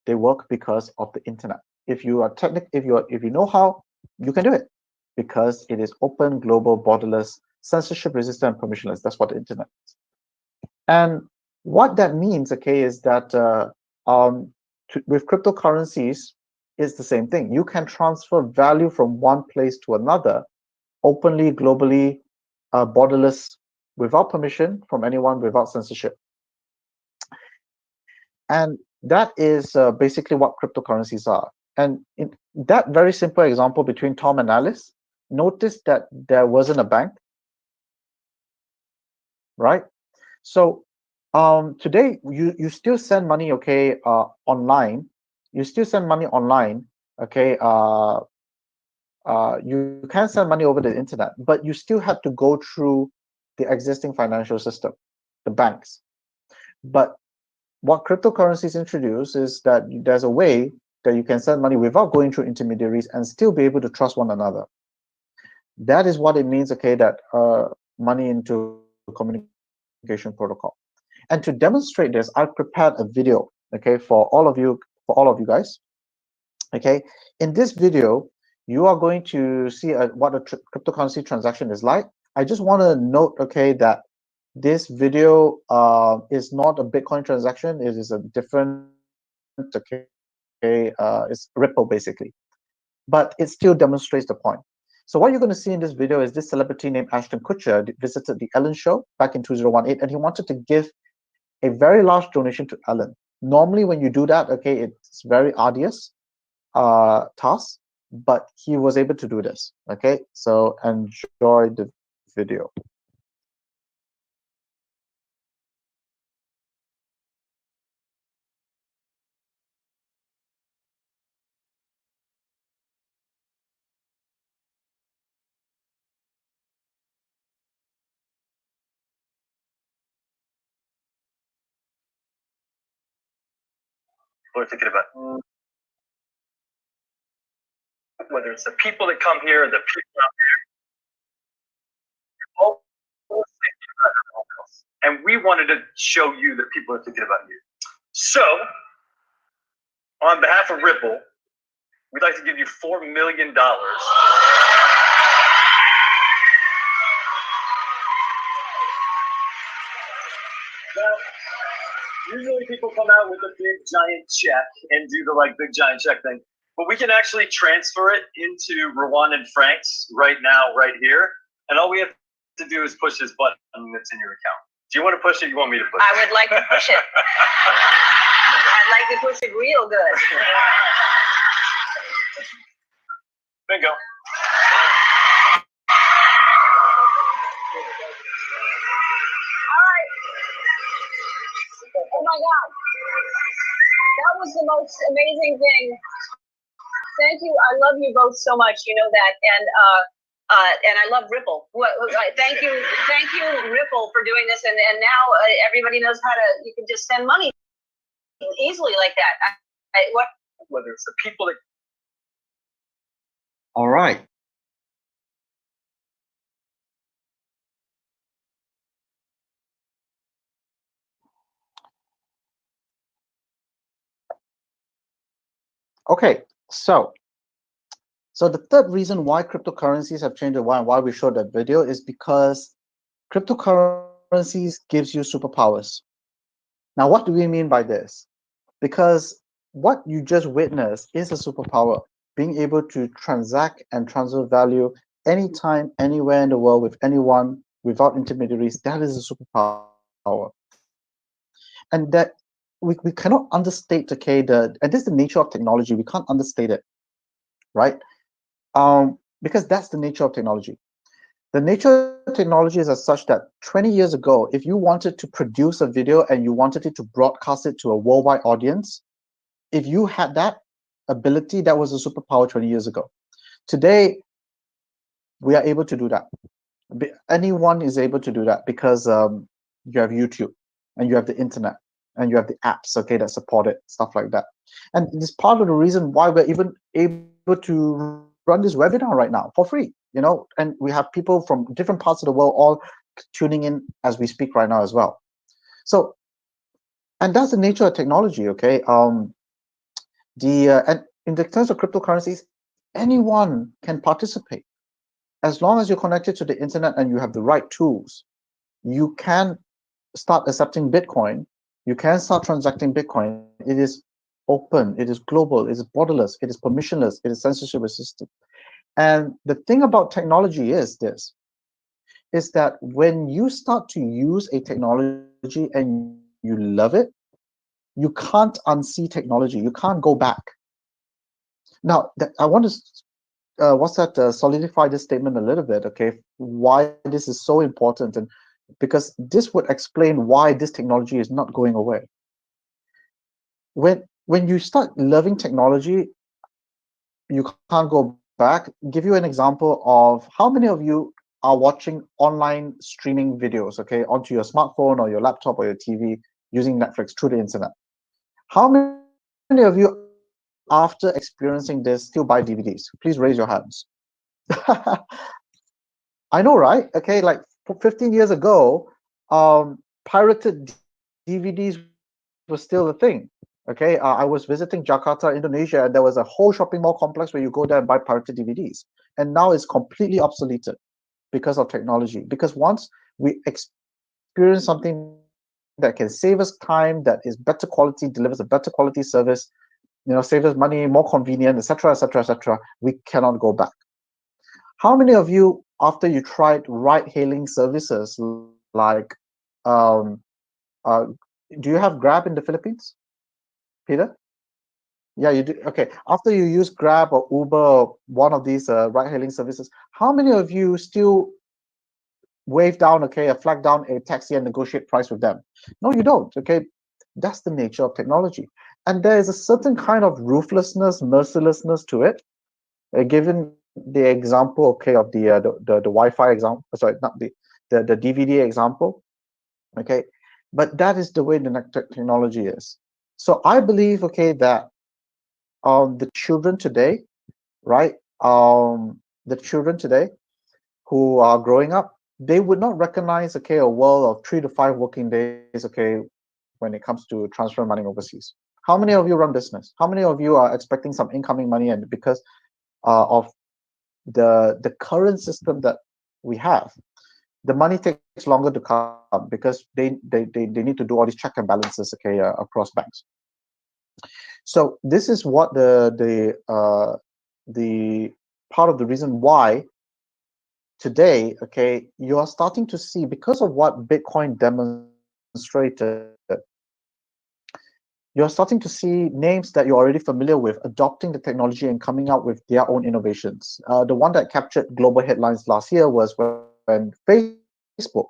They work because of the internet. If you are if you know how, you can do it, because it is open, global, borderless, censorship resistant, permissionless. That's what the internet is. And what that means, okay, is that with cryptocurrencies, it's the same thing. You can transfer value from one place to another openly, globally, borderless, without permission from anyone, without censorship. And that is basically what cryptocurrencies are. And in that very simple example between Tom and Alice, notice that there wasn't a bank, right? So today you still send money, okay, online. You still send money online, okay. You can send money over the internet, but you still have to go through the existing financial system, the banks. But what cryptocurrencies introduce is that there's a way that you can send money without going through intermediaries and still be able to trust one another. That is what it means, okay, that money into communication protocol. And to demonstrate this, I've prepared a video, okay, for all of you guys. Okay, in this video, you are going to see what a cryptocurrency transaction is like. I just want to note, okay, that this video is not a Bitcoin transaction. It is a different, okay, it's Ripple basically, but it still demonstrates the point. So what you're going to see in this video is this celebrity named Ashton Kutcher visited the Ellen Show back in 2018, and he wanted to give a very large donation to Ellen. Normally, when you do that, okay, it's very arduous task, but he was able to do this. Okay, so enjoy the video. We're thinking about whether it's the people that come here, the people out there, all thinking about everyone else. And we wanted to show you that people are thinking about you. So, on behalf of Ripple, we'd like to give you $4 million. Now, usually people come out with a big giant check and do the big giant check thing. But we can actually transfer it into Rwandan francs right now, right here. And all we have to do is push this button that's in your account. Do you want to push it? You want me to push it? I would like to push it. I'd like to push it real good. Bingo. All right. Oh my God. That was the most amazing thing. Thank you. I love you both so much. You know that. And I love Ripple. Thank you, Ripple, for doing this. And now everybody knows how to. You can just send money easily like that. Whether it's the people that. All right. Okay, so the third reason why cryptocurrencies have changed and why we showed that video is because cryptocurrencies gives you superpowers. Now, what do we mean by this? Because what you just witnessed is a superpower. being able to transact and transfer value anytime, anywhere in the world with anyone without intermediaries, that is a superpower. And that we cannot understate, okay, and this is the nature of technology. We can't understate it, right? Because that's the nature of technology. The nature of technology is as such that 20 years ago, if you wanted to produce a video and you wanted it to broadcast it to a worldwide audience, if you had that ability, that was a superpower 20 years ago. Today, we are able to do that. Anyone is able to do that because you have YouTube and you have the internet and you have the apps, okay, that support it, stuff like that. And it's part of the reason why we're even able to run this webinar right now for free, and we have people from different parts of the world all tuning in as we speak right now as well. So, and that's the nature of technology, okay? And in the terms of cryptocurrencies, anyone can participate as long as you're connected to the internet and you have the right tools. You can start accepting Bitcoin. You can start transacting Bitcoin. It is open, it is global, it is borderless, it is permissionless, it is censorship resistant. And the thing about technology is that when you start to use a technology and you love it, you can't unsee technology. You can't go back. Now, I want to solidify this statement a little bit, okay? Why this is so important, and because this would explain why this technology is not going away. When you start loving technology, you can't go back. Give you an example of how many of you are watching online streaming videos, okay, onto your smartphone or your laptop or your TV using Netflix through the internet. How many of you, after experiencing this, still buy DVDs? Please raise your hands. I know, right? Okay, like 15 years ago, pirated DVDs was still a thing. Okay, I was visiting Jakarta, Indonesia, and there was a whole shopping mall complex where you go there and buy pirated DVDs. And now it's completely obsoleted because of technology. Because once we experience something that can save us time, that is better quality, delivers a better quality service, saves us money, more convenient, etc., etc., etc., we cannot go back. How many of you, after you tried ride-hailing services like, um, uh, do you have Grab in the Philippines, Peter? Yeah, you do. Okay. After you use Grab or Uber or one of these ride-hailing services, how many of you still wave down, okay, or flag down a taxi and negotiate price with them? No, you don't. Okay. That's the nature of technology. And there is a certain kind of ruthlessness, mercilessness to it. Given the example, okay, of the Wi-Fi example, sorry, not the DVD example, okay, but that is the way the technology is. So I believe, okay, that the children today, right, the children today who are growing up, they would not recognize, okay, a world of 3 to 5 working days, okay, when it comes to transfer money overseas. How many of you run business? How many of you are expecting some incoming money, and because of the current system that we have, the money takes longer to come because they need to do all these check and balances, okay, across banks. So this is what the part of the reason why today, okay, you are starting to see, because of what Bitcoin demonstrated, you're starting to see names that you're already familiar with adopting the technology and coming out with their own innovations. The one that captured global headlines last year was when Facebook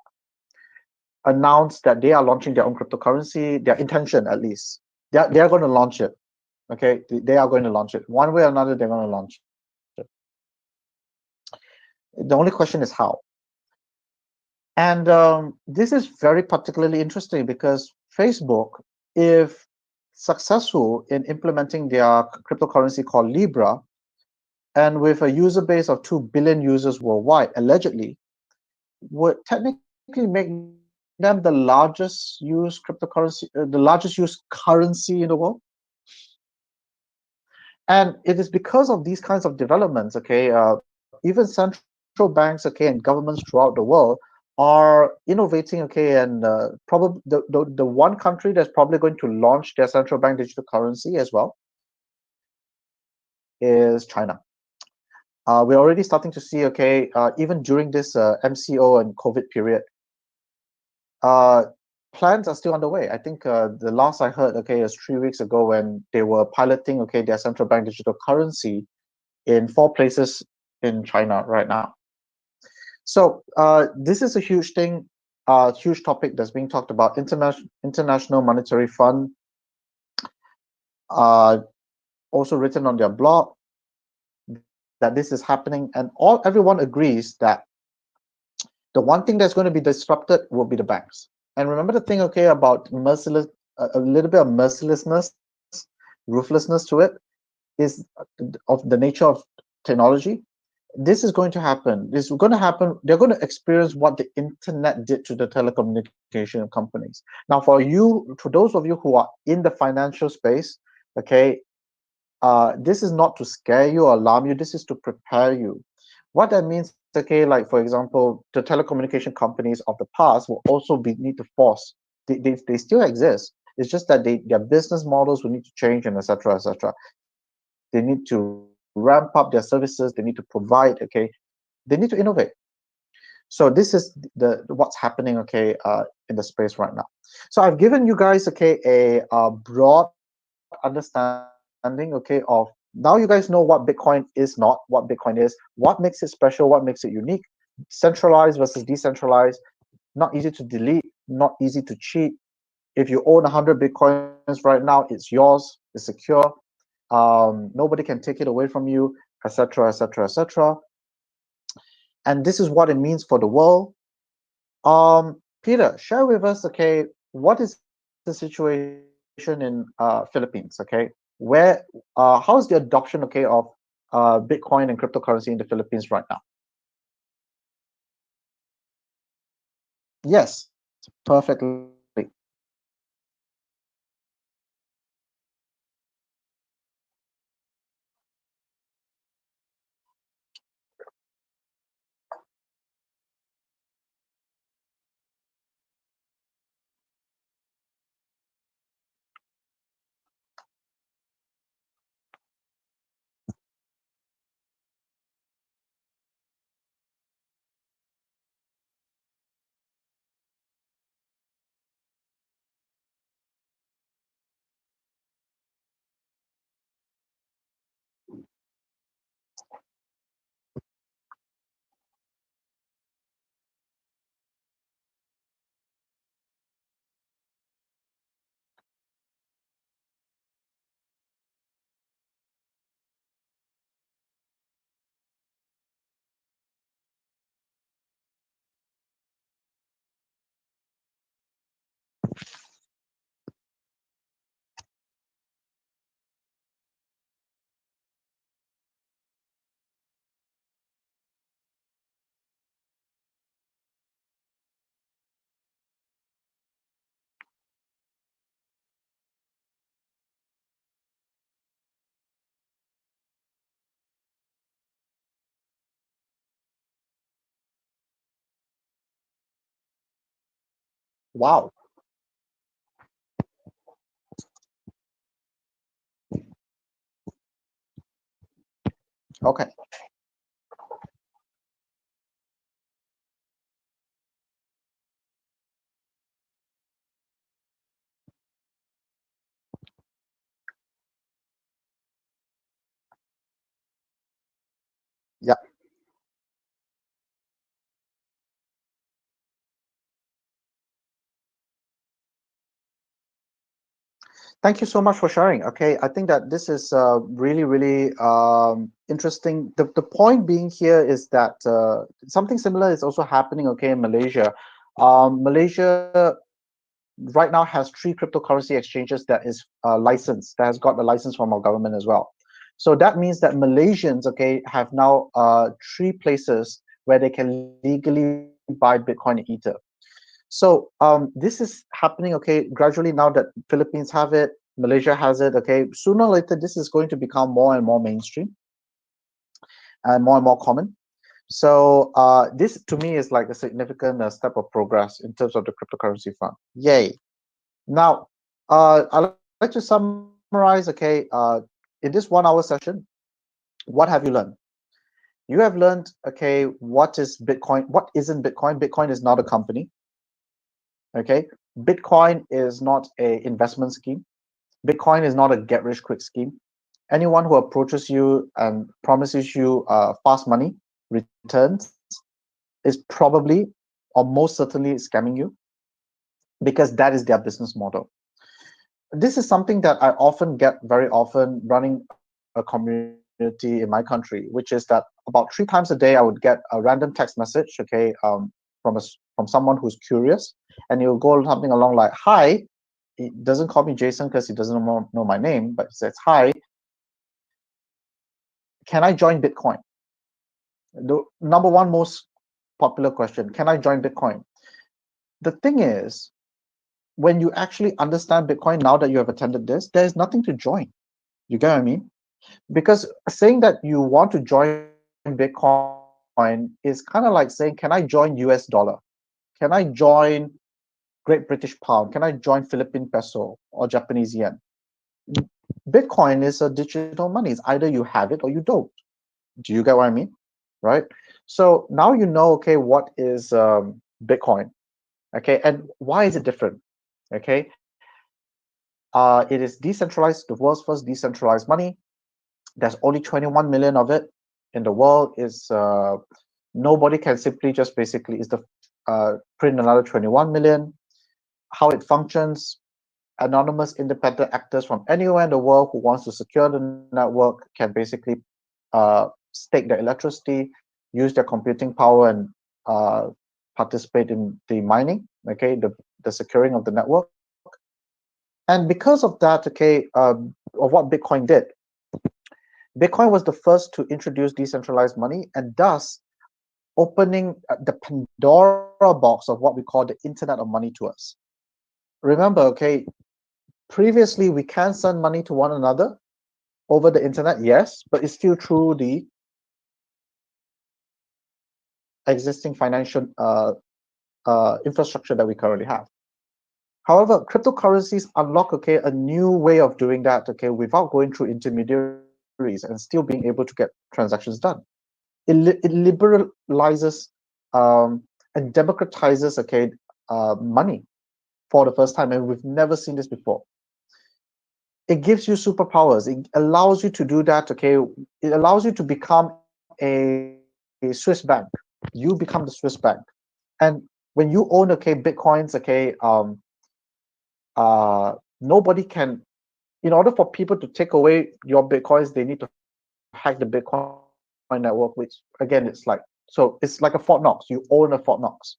announced that they are launching their own cryptocurrency, their intention at least. They are going to launch it. Okay, they are going to launch it. One way or another, they're going to launch it. The only question is how. And this is very particularly interesting because Facebook, if successful in implementing their cryptocurrency called Libra, and with a user base of 2 billion users worldwide, allegedly, would technically make them the largest used cryptocurrency, the largest used currency in the world. And it is because of these kinds of developments, okay, even central banks, okay, and governments throughout the world are innovating, okay, and probably the one country that's probably going to launch their central bank digital currency as well is China. We're already starting to see, okay, even during this MCO and COVID period, uh, plans are still underway. I think the last I heard, okay, is 3 weeks ago when they were piloting, okay, their central bank digital currency in 4 places in China right now. So this is a huge thing, huge topic that's being talked about. International Monetary Fund also written on their blog that this is happening, and everyone agrees that the one thing that's going to be disrupted will be the banks. And remember the thing, okay, about merciless, a little bit of mercilessness, ruthlessness to it, is of the nature of technology. This is going to happen. This is going to happen. They're going to experience what the internet did to the telecommunication companies. Now, for those of you who are in the financial space, okay, this is not to scare you or alarm you. This is to prepare you. What that means, okay, like for example, the telecommunication companies of the past will also need to force. They still exist. It's just that their business models will need to change and etc. etc. They need to ramp up their services. They need to provide. Okay, they need to innovate. So this is the what's happening. Okay, in the space right now. So I've given you guys, okay, a broad understanding, okay, of now you guys know what Bitcoin is not, what Bitcoin is, what makes it special, what makes it unique, centralized versus decentralized, not easy to delete, not easy to cheat. If you own 100 Bitcoins right now, it's yours, it's secure. Nobody can take it away from you, etc., etc., etc. And this is what it means for the world. Peter, share with us, okay, what is the situation in Philippines, okay? How's the adoption, okay, of Bitcoin and cryptocurrency in the Philippines right now? Yes, perfectly. Wow. Okay. Yeah. Thank you so much for sharing. Okay, I think that this is really, really interesting. The point being here is that something similar is also happening, okay, in Malaysia. Malaysia right now has 3 cryptocurrency exchanges that is licensed, that has got the license from our government as well. So that means that Malaysians, okay, have now 3 places where they can legally buy Bitcoin and Ether. So this is happening, okay, gradually now that Philippines have it, Malaysia has it, okay. Sooner or later, this is going to become more and more mainstream and more common. So this to me is like a significant step of progress in terms of the cryptocurrency fund. Yay! Now, I'd like to summarize, okay, in this 1 hour session, What have you learned? You have learned, okay, what is Bitcoin? What isn't Bitcoin? Bitcoin is not a company. Okay, Bitcoin is not a investment scheme. Bitcoin is not a get rich quick scheme. Anyone who approaches you and promises you fast money returns is probably or most certainly scamming you, because that is their business model. This is something that I often get very often running a community in my country, which is that about 3 times a day I would get a random text message, okay, from someone who's curious, and he'll go something along like, "Hi." He doesn't call me Jason because he doesn't know my name, but he says, "Hi, can I join Bitcoin?" The number one most popular question: Can I join Bitcoin? The thing is, when you actually understand Bitcoin, now that you have attended this, there is nothing to join. You get what I mean? Because saying that you want to join Bitcoin is kind of like saying, can I join US dollar? Can I join Great British Pound? Can I join Philippine Peso or Japanese yen? Bitcoin is a digital money. It's either you have it or you don't. Do you get what I mean? Right? So now you know, okay, what is Bitcoin? Okay, and why is it different? Okay, it is decentralized, the world's first decentralized money. There's only 21 million of it in the world. Is Nobody can simply just basically is the print another 21 million. How it functions: anonymous independent actors from anywhere in the world who wants to secure the network can basically stake their electricity, use their computing power, and uh, participate in the mining, okay, the securing of the network. And because of that, okay, of what Bitcoin did, Bitcoin was the first to introduce decentralized money, and thus opening the Pandora box of what we call the Internet of Money to us. Remember, okay, previously we can send money to one another over the internet, yes, but it's still through the existing financial infrastructure that we currently have. However, cryptocurrencies unlock, okay, a new way of doing that, okay, without going through intermediaries and still being able to get transactions done. It liberalizes and democratizes, okay, money for the first time, and we've never seen this before. It gives you superpowers. It allows you to do that, okay. It allows you to become a Swiss bank. You become the Swiss bank. And when you own, okay, Bitcoins, okay, nobody can, in order for people to take away your Bitcoins, they need to hack the Bitcoin network, which again, it's like, so it's like a Fort Knox. You own a Fort Knox.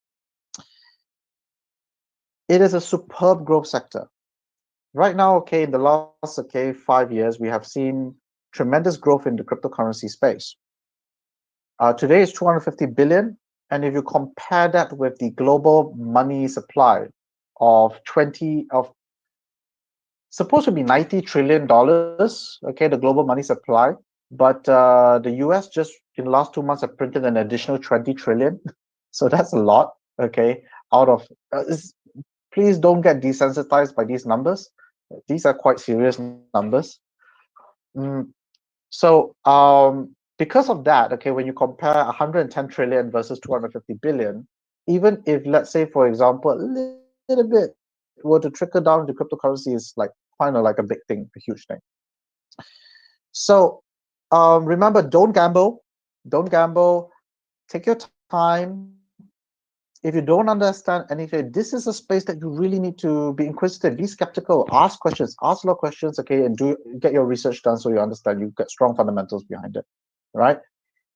It is a superb growth sector. Right now, okay, in the last, okay, 5 years, we have seen tremendous growth in the cryptocurrency space. Today is 250 billion, and if you compare that with the global money supply of 20 of supposed to be $90 trillion, okay, the global money supply, but the US just in the last 2 months have printed an additional 20 trillion, so that's a lot, okay, out of please don't get desensitized by these numbers. These are quite serious numbers. Mm, so because of that, okay, when you compare 110 trillion versus 250 billion, even if, let's say, for example, a little bit were to trickle down to cryptocurrency, is like kind of like a big thing, a huge thing. So remember, don't gamble. Don't gamble. Take your time. If you don't understand anything, this is a space that you really need to be inquisitive, be skeptical, ask questions, ask a lot of questions, okay, and get your research done so you understand, you get strong fundamentals behind it, right?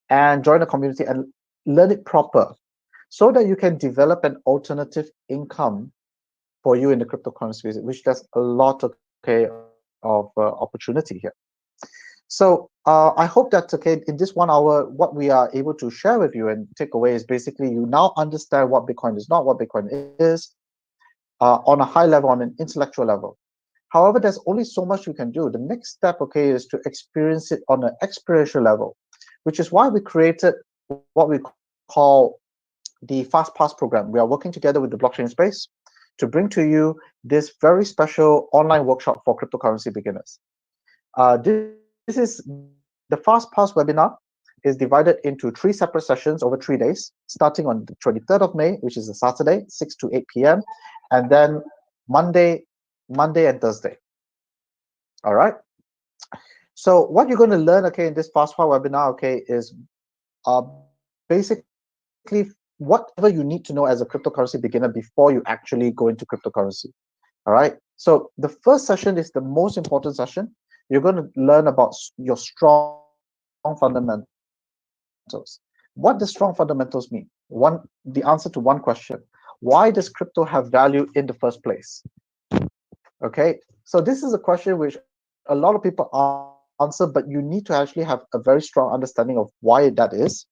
And join a community and learn it proper so that you can develop an alternative income for you in the cryptocurrency space, which there's a lot, okay, of opportunity here. So I hope that, okay, in this 1 hour, what we are able to share with you and take away is basically you now understand what Bitcoin is not, what Bitcoin is, on a high level, on an intellectual level. However, there's only so much you can do. The next step, okay, is to experience it on an experiential level, which is why we created what we call the Fast Pass program. We are working together with the blockchain space to bring to you this very special online workshop for cryptocurrency beginners. This is designed The Fast Pass webinar is divided into 3 separate sessions over 3 days, starting on the 23rd of May, which is a Saturday, 6 to 8 p.m., and then Monday and Thursday. All right. So what you're going to learn, okay, in this Fast Pass webinar, okay, is basically whatever you need to know as a cryptocurrency beginner before you actually go into cryptocurrency. All right. So the first session is the most important session. You're going to learn about your strong fundamentals. What does strong fundamentals mean? The answer to one question: why does crypto have value in the first place? Okay. So this is a question which a lot of people answer, but you need to actually have a very strong understanding of why that is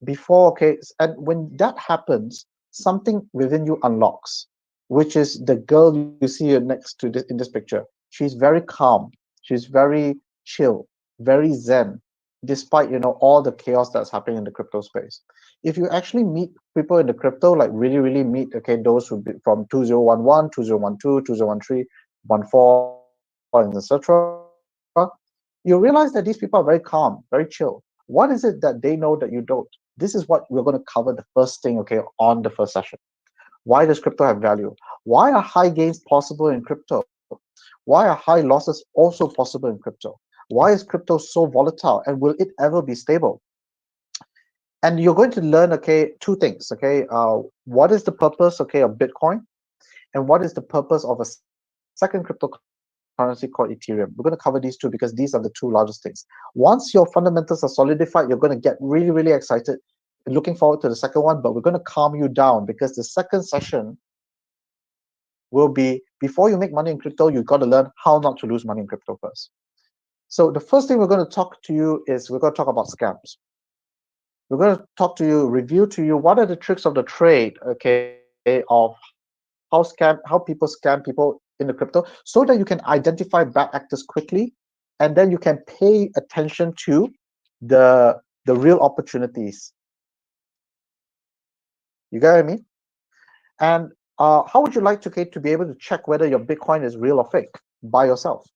before, okay, and when that happens, something within you unlocks, which is the girl you see here next to this in this picture. She's very calm, she's very chill, very zen, despite all the chaos that's happening in the crypto space. If you actually meet people in the crypto, like really meet, okay, those who be from 2011, 2012, 2013, 14, and etc., you realize that these people are very calm, very chill. What is it that they know that you don't? This is what we're going to cover the first thing, okay, on the first session. Why does crypto have value? Why are high gains possible in crypto? Why are high losses also possible in crypto? Why is crypto so volatile, and will it ever be stable? And you're going to learn, okay, two things, okay. What is the purpose, okay, of Bitcoin, and what is the purpose of a second cryptocurrency called Ethereum? We're going to cover these two because these are the two largest things. Once your fundamentals are solidified, you're going to get really excited, looking forward to the second one, but we're going to calm you down because the second session will be, before you make money in crypto, you've got to learn how not to lose money in crypto first. So the first thing we're going to talk to you is we're going to talk about scams. We're going to talk to you, review to you what are the tricks of the trade, okay, of how people scam people in the crypto, so that you can identify bad actors quickly, and then you can pay attention to the real opportunities. You get what I mean? And how would you like to be able to check whether your Bitcoin is real or fake by yourself?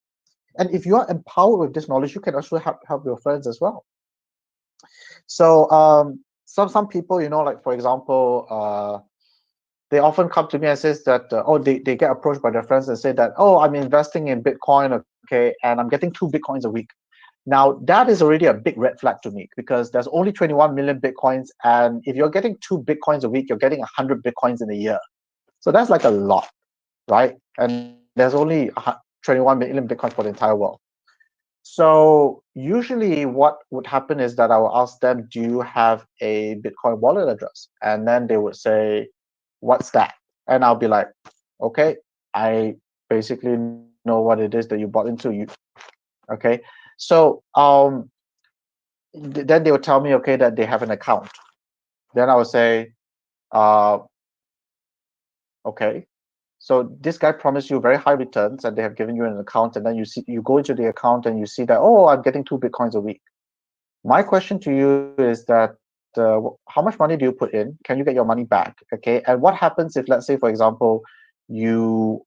And if you are empowered with this knowledge, you can also help your friends as well. So some people, like for example, they often come to me and says that they get approached by their friends and say that, oh, I'm investing in Bitcoin, okay, and I'm getting 2 Bitcoins a week. Now that is already a big red flag to me because there's only 21 million Bitcoins, and if you're getting 2 Bitcoins a week, you're getting 100 Bitcoins in a year. So that's like a lot, right? And there's only 21 million Bitcoins for the entire world. So usually what would happen is that I will ask them, do you have a Bitcoin wallet address? And then they would say, what's that? And I'll be like, okay, I basically know what it is that you bought into. Okay. So then they would tell me, okay, that they have an account. Then I would say, uh, okay. So this guy promised you very high returns and they have given you an account, and then you go into the account and you see that, oh, I'm getting 2 Bitcoins a week. My question to you is that how much money do you put in? Can you get your money back? Okay. And what happens if, let's say, for example, you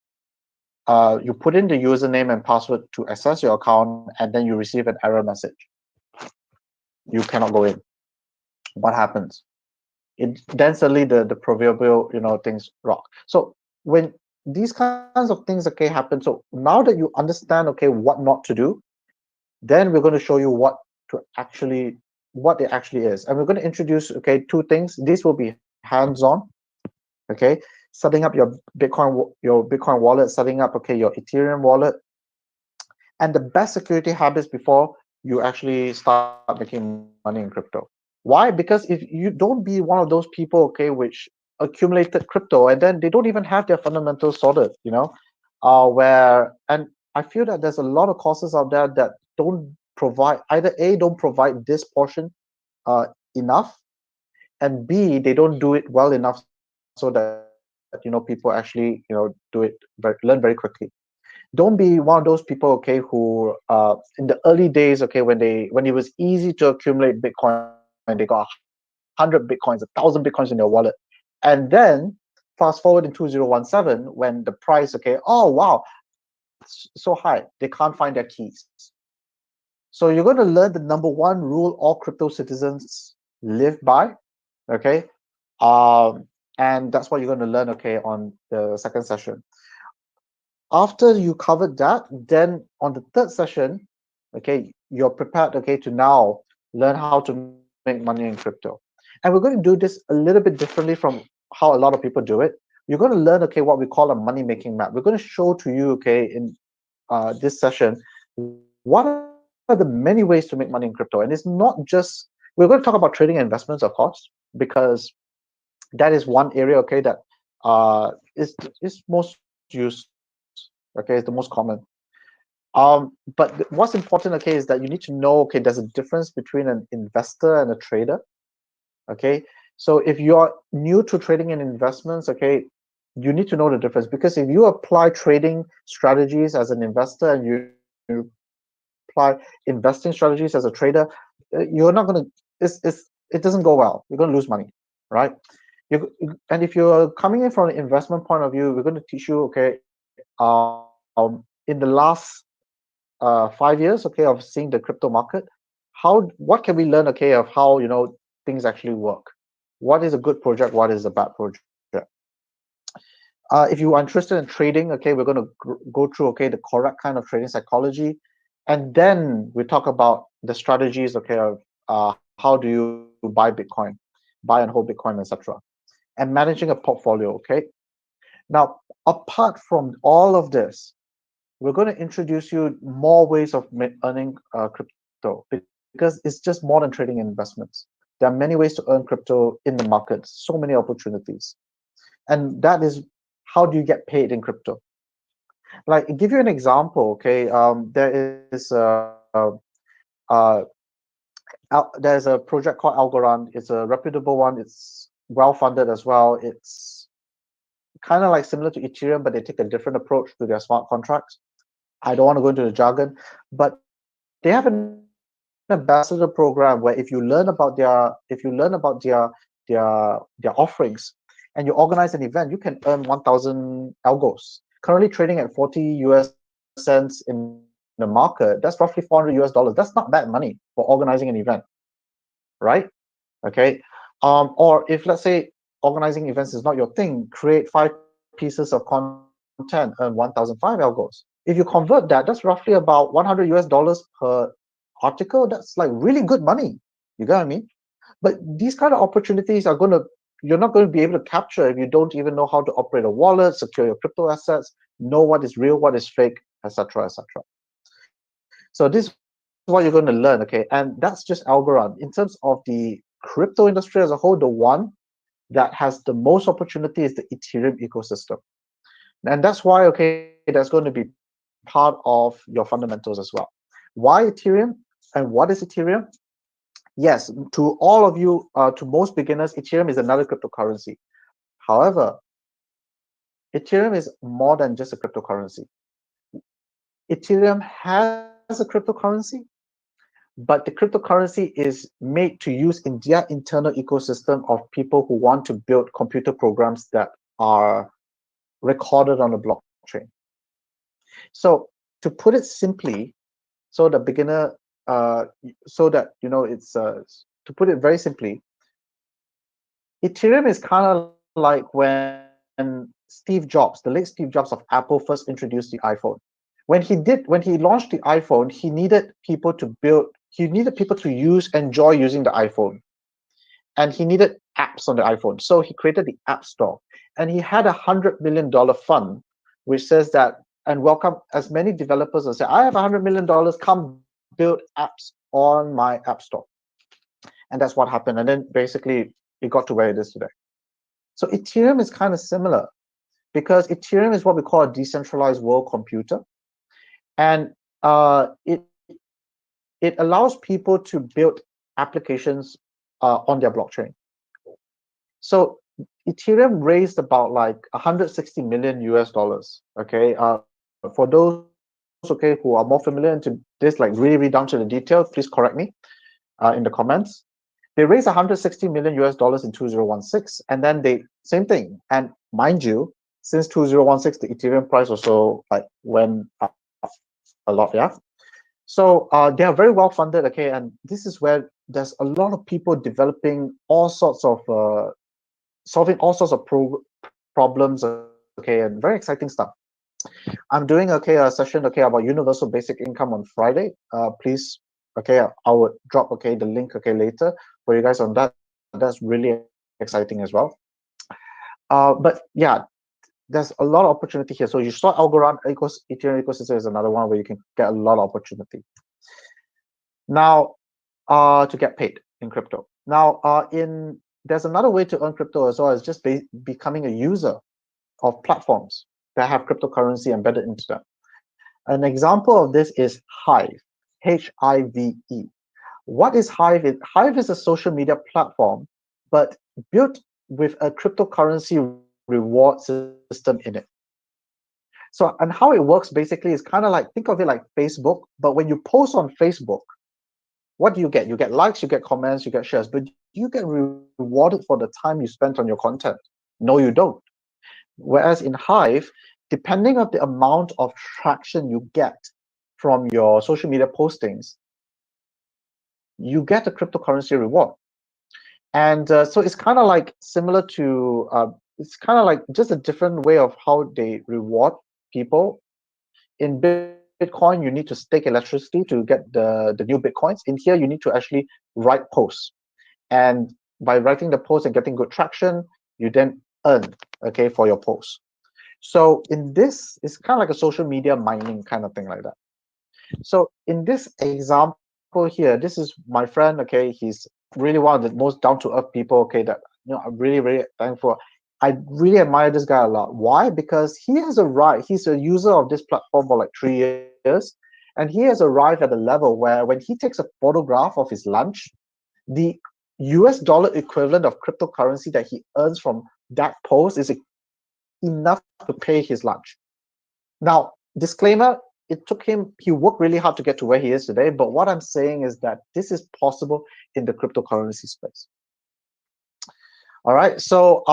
you put in the username and password to access your account, and then you receive an error message. You cannot go in. What happens? Then suddenly the proverbial things rock. So when these kinds of things happen, so now that you understand what not to do, then we're going to show you what it actually is, and we're going to introduce 2 things. These will be hands-on. Okay, setting up your Bitcoin wallet, setting up your Ethereum wallet, and the best security habits before you actually start making money in crypto. Why? Because if you don't be one of those people which accumulated crypto and then they don't even have their fundamentals sorted, where and I feel that there's a lot of courses out there that don't provide, don't provide this portion enough, and B, they don't do it well enough so that people actually do it learn very quickly. Don't be one of those people who in the early days when it was easy to accumulate Bitcoin, they got 100 Bitcoins, 1,000 Bitcoins in their wallet, and then fast forward in 2017 when the price oh wow, so high, they can't find their keys. So you're going to learn the number one rule all crypto citizens live by, okay? And that's what you're going to learn, okay, on the second session. After you covered that, then on the third session, okay, you're prepared, okay, to now learn how to make money in crypto. And we're going to do this a little bit differently from how a lot of people do it. You're going to learn, okay, what we call a money making map. We're going to show to you, okay, in this session, what are the many ways to make money in crypto. And it's not just, we're going to talk about trading and investments, of course, because that is one area, okay, that is most used, okay, is the most common. But what's important, okay, is that you need to know, okay, there's a difference between an investor and a trader, okay? So if you're new to trading and investments, okay, you need to know the difference, because if you apply trading strategies as an investor and you apply investing strategies as a trader, you're not going to, it doesn't go well. You're going to lose money, right? And if you're coming in from an investment point of view, we're going to teach you, okay, in the last 5 years, okay, of seeing the crypto market, what can we learn, okay, of how things actually work? What is a good project? What is a bad project? If you are interested in trading, okay, we're going to go through, okay, the correct kind of trading psychology, and then we talk about the strategies, okay, of how do you buy Bitcoin, buy and hold Bitcoin, etc., and managing a portfolio, okay. Now, apart from all of this, we're going to introduce you more ways of earning crypto, because it's just more than trading and investments. There are many ways to earn crypto in the market, so many opportunities. And that is, how do you get paid in crypto? Like, give you an example, okay? There is uh, there's a project called Algorand. It's a reputable one. It's well funded as well. It's kind of like similar to Ethereum, but they take a different approach to their smart contracts. I don't want to go into the jargon, but they have an ambassador program where if you learn about their offerings and you organize an event, you can earn 1,000 algos. Currently trading at 40 US cents in the market, that's roughly 400 US dollars. That's not bad money for organizing an event, right? Okay. Or if, let's say, organizing events is not your thing, create 5 pieces of content, earn 1,005 algos. If you convert that, that's roughly about 100 US dollars per article. That's like really good money. You get what I mean? But these kind of opportunities you're not going to be able to capture if you don't even know how to operate a wallet, secure your crypto assets, know what is real, what is fake, etc., etc. So this is what you're going to learn, okay? And that's just Algorand. In terms of the crypto industry as a whole, the one that has the most opportunity is the Ethereum ecosystem. And that's why, okay, that's going to be part of your fundamentals as well. Why Ethereum and what is Ethereum? Yes, to all of you, to most beginners, Ethereum is another cryptocurrency. However, Ethereum is more than just a cryptocurrency. Ethereum has a cryptocurrency, but the cryptocurrency is made to use in their internal ecosystem of people who want to build computer programs that are recorded on the blockchain. So to put it simply, so the beginner, so that it's to put it very simply, Ethereum is kind of like when Steve Jobs, the late Steve Jobs of Apple, first introduced the iPhone. When he launched the iPhone, he needed people to enjoy using the iPhone, and he needed apps on the iPhone. So he created the App Store, and he had $100 million fund, which says that, and welcome as many developers as say, I have $100 million, come build apps on my App Store. And that's what happened. And then basically it got to where it is today. So Ethereum is kind of similar, because Ethereum is what we call a decentralized world computer. And it allows people to build applications on their blockchain. So Ethereum raised about like 160 million US dollars. Okay, for those who are more familiar into this, like really down to the detail, please correct me in the comments. They raised 160 million US dollars in 2016, and then they same thing. And mind you, since 2016, the Ethereum price also like went up a lot. Yeah. So they are very well funded, okay, and this is where there's a lot of people developing all sorts of solving all sorts of problems, okay, and very exciting stuff. I'm doing, okay, a session, okay, about universal basic income on Friday. Please, okay, I would drop, okay, the link, okay, later for you guys on that. That's really exciting as well. But yeah, there's a lot of opportunity here. So you saw Algorand Ethereum ecosystem is another one where you can get a lot of opportunity. Now, to get paid in crypto. Now, in there's another way to earn crypto as well, is just becoming a user of platforms that have cryptocurrency embedded into them. An example of this is Hive, Hive. What is Hive? Hive is a social media platform, but built with a cryptocurrency reward system in it. So, and how it works basically is kind of like, think of it like Facebook, but when you post on Facebook, what do you get? You get likes, you get comments, you get shares, but you get rewarded for the time you spent on your content. No, you don't. Whereas in Hive, depending on the amount of traction you get from your social media postings, you get a cryptocurrency reward. And so it's kind of like similar to, it's kind of like just a different way of how they reward people. In Bitcoin, you need to stake electricity to get the new Bitcoins. In here, you need to actually write posts. And by writing the post and getting good traction, you then earn, okay, for your post. So in this, it's kind of like a social media mining kind of thing like that. So in this example here, this is my friend, okay, he's really one of the most down-to-earth people, okay, that, I'm really, really thankful. I really admire this guy a lot. Why? Because he has arrived, he's a user of this platform for like 3 years, and he has arrived at a level where when he takes a photograph of his lunch, the US dollar equivalent of cryptocurrency that he earns from that post is enough to pay his lunch. Now, disclaimer, it took him, he worked really hard to get to where he is today, but what I'm saying is that this is possible in the cryptocurrency space. All right, so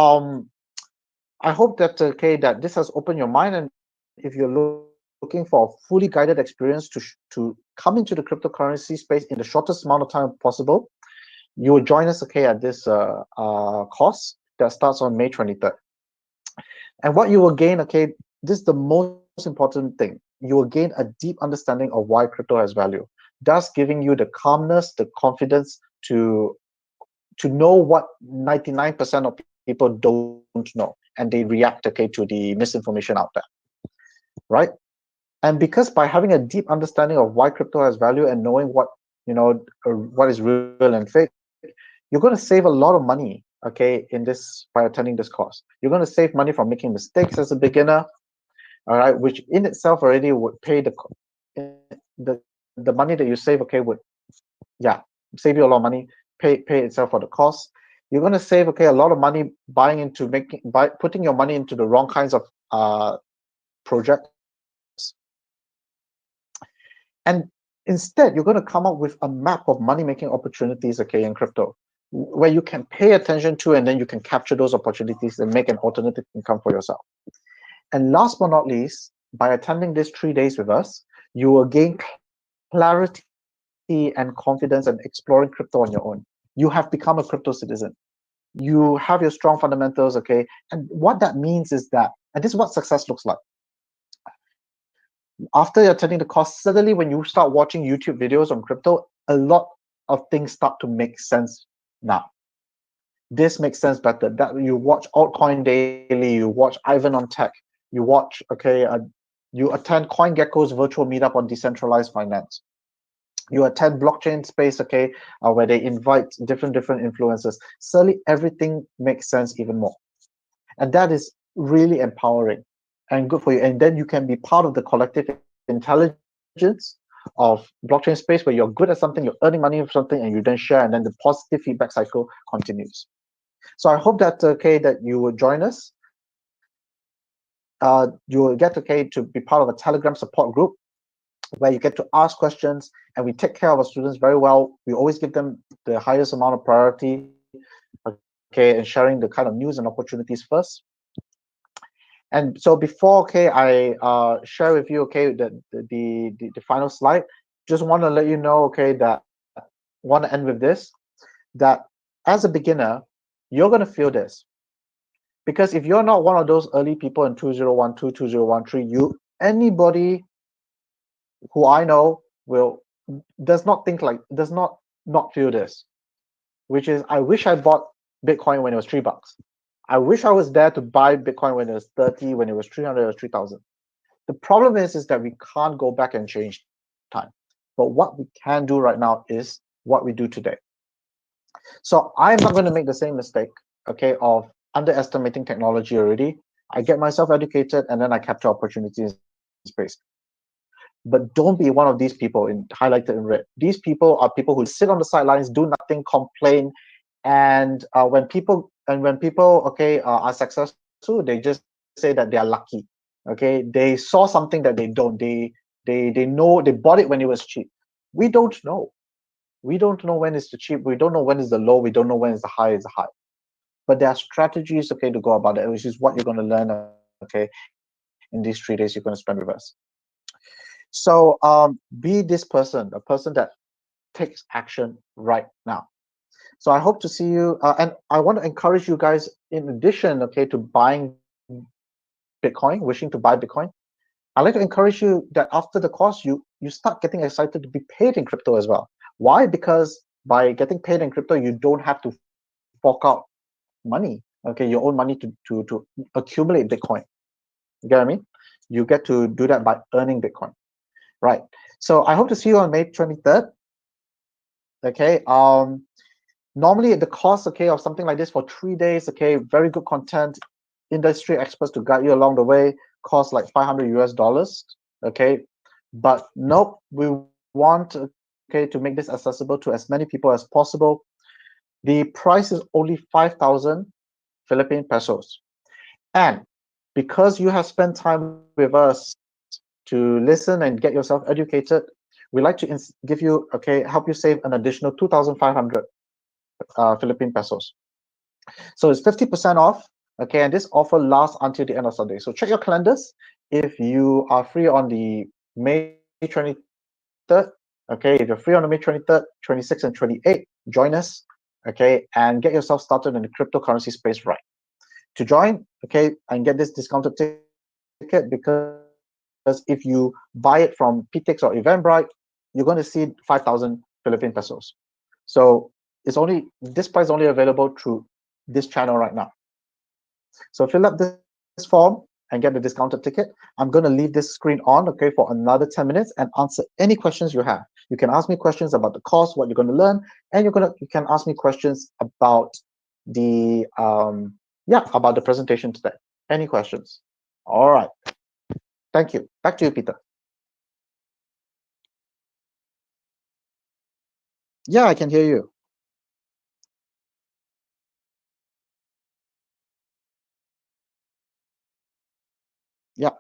I hope that, okay, that this has opened your mind, and if you're looking for a fully guided experience to come into the cryptocurrency space in the shortest amount of time possible, you will join us, okay, at this course that starts on May 23rd. And what you will gain, okay, this is the most important thing. You will gain a deep understanding of why crypto has value, thus giving you the calmness, the confidence to know what 99% of people don't know, and they react, okay, to the misinformation out there, right? And because by having a deep understanding of why crypto has value and knowing what, what is real and fake, you're going to save a lot of money, okay, in this by attending this course. You're going to save money from making mistakes as a beginner, all right, which in itself already would pay the money that you save, okay, would, yeah, save you a lot of money, pay itself for the cost. You're going to save, okay, a lot of money by putting your money into the wrong kinds of projects. And instead, you're going to come up with a map of money making opportunities, okay, in crypto, where you can pay attention to, and then you can capture those opportunities and make an alternative income for yourself. And last but not least, by attending these 3 days with us, you will gain clarity and confidence and exploring crypto on your own. You have become a crypto citizen. You have your strong fundamentals, okay? And what that means is that, and this is what success looks like. After attending the course, suddenly when you start watching YouTube videos on crypto, a lot of things start to make sense now. This makes sense better. That you watch Altcoin Daily, you watch Ivan on Tech, you watch, okay, you attend CoinGecko's virtual meetup on decentralized finance. You attend blockchain space, okay, where they invite different influencers. Suddenly, everything makes sense even more, and that is really empowering and good for you. And then you can be part of the collective intelligence of blockchain space, where you're good at something, you're earning money from something, and you then share, and then the positive feedback cycle continues. So I hope that, okay, that you will join us. You will get, okay, to be part of a Telegram support group where you get to ask questions, and we take care of our students very well. We always give them the highest amount of priority, okay, and sharing the kind of news and opportunities first. And so before, okay, I share with you, okay, the final slide. just want to let you know, okay, that want to end with this, that as a beginner, you're going to feel this. Because if you're not one of those early people in 2012, 2013, anybody who I know will does not think like does not feel this, which is I wish I bought Bitcoin when it was $3. I wish I was there to buy Bitcoin when it was 30, when it was 300 or 3,000. The problem is that we can't go back and change time. But what we can do right now is what we do today. So I'm not going to make the same mistake, okay, of underestimating technology already. I get myself educated and then I capture opportunities in space. But don't be one of these people in highlighted in red. These people are people who sit on the sidelines, do nothing, complain, and when people are successful, they just say that they are lucky. Okay, they saw something that they don't. They know they bought it when it was cheap. We don't know. We don't know when is the cheap. We don't know when is the low. We don't know when is the high is the high. But there are strategies, okay, to go about it, which is what you're going to learn, okay, in these 3 days you're going to spend with us. So be this person, a person that takes action right now. So I hope to see you, and I want to encourage you guys, in addition, okay, to buying Bitcoin, wishing to buy Bitcoin, I'd like to encourage you that after the course, you start getting excited to be paid in crypto as well. Why? Because by getting paid in crypto, you don't have to fork out money, okay, your own money to accumulate Bitcoin. You get what I mean? You get to do that by earning Bitcoin, right? So I hope to see you on May 23rd. Okay. Normally the cost, okay, of something like this for 3 days, okay, very good content, industry experts to guide you along the way, cost like 500 US dollars. Okay. But nope, we want, okay, to make this accessible to as many people as possible. The price is only 5,000 Philippine pesos. And because you have spent time with us to listen and get yourself educated, we like to give you, okay, help you save an additional 2,500 Philippine pesos. So it's 50% off. Okay, and this offer lasts until the end of Sunday. So check your calendars. If you are free on the May 23rd, okay, if you're free on the May 23rd, 26th, and 28th, join us, okay, and get yourself started in the cryptocurrency space right. To join, okay, and get this discounted ticket, because if you buy it from PTX or Eventbrite, you're going to see 5,000 Philippine pesos. So this price is only available through this channel right now. So fill up this form and get the discounted ticket. I'm going to leave this screen on, okay, for another 10 minutes and answer any questions you have. You can ask me questions about the course, what you're going to learn, and you can ask me questions about the about the presentation today. Any questions? All right. Thank you. Back to you, Peter. Yeah, I can hear you. Yeah.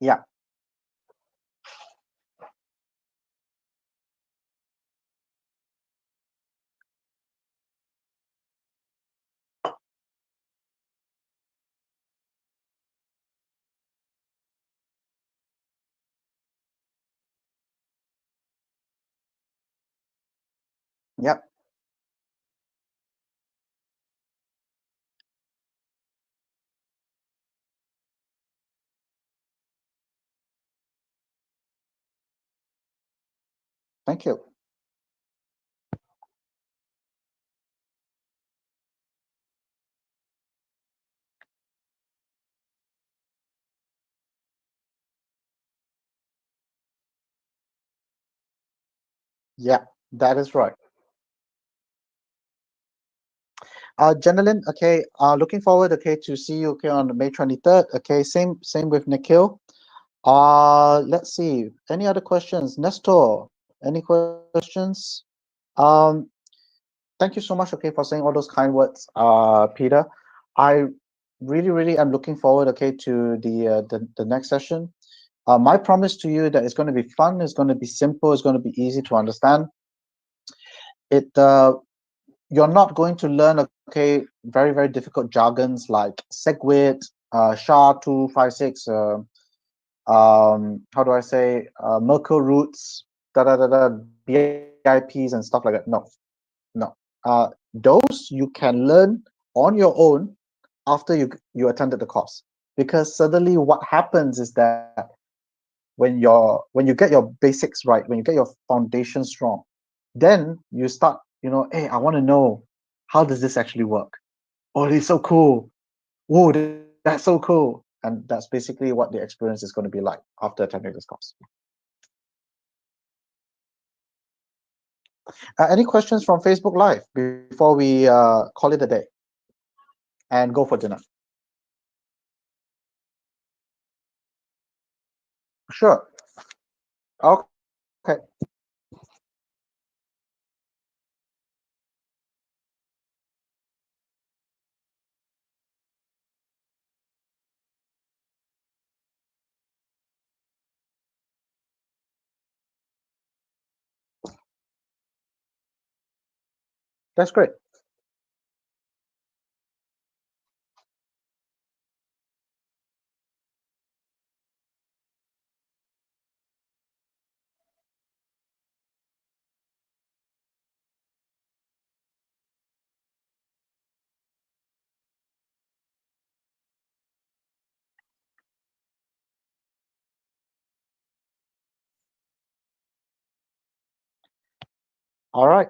Yeah. Yep. Thank you. Yeah, that is right. Jenilyn, okay, looking forward, okay, to see you, okay, on May 23rd. Okay, same with Nikhil. Let's see. Any other questions? Nestor, any questions? Um, Thank you so much, okay, for saying all those kind words, Peter. I really am looking forward, okay, to the next session. My promise to you that it's going to be fun, it's going to be simple, it's going to be easy to understand. It You're not going to learn, okay, very difficult jargons like SegWit, SHA-256, how do I say, Merkle roots, BIPs and stuff like that. No. Those you can learn on your own after you attended the course, because suddenly what happens is that when you get your basics right, when you get your foundation strong, then you start, hey, I want to know, how does this actually work? Oh, it's so cool. Whoa, that's so cool. And that's basically what the experience is going to be like after attending this course. Any questions from Facebook Live before we call it a day and go for dinner? Sure. Okay. That's great. All right.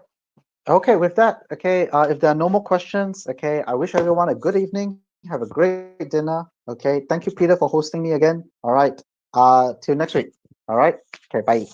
Okay, with that, okay, if there are no more questions, okay, I wish everyone a good evening. Have a great dinner. Okay. Thank you, Peter, for hosting me again. All right. Till next week. All right. Okay, bye.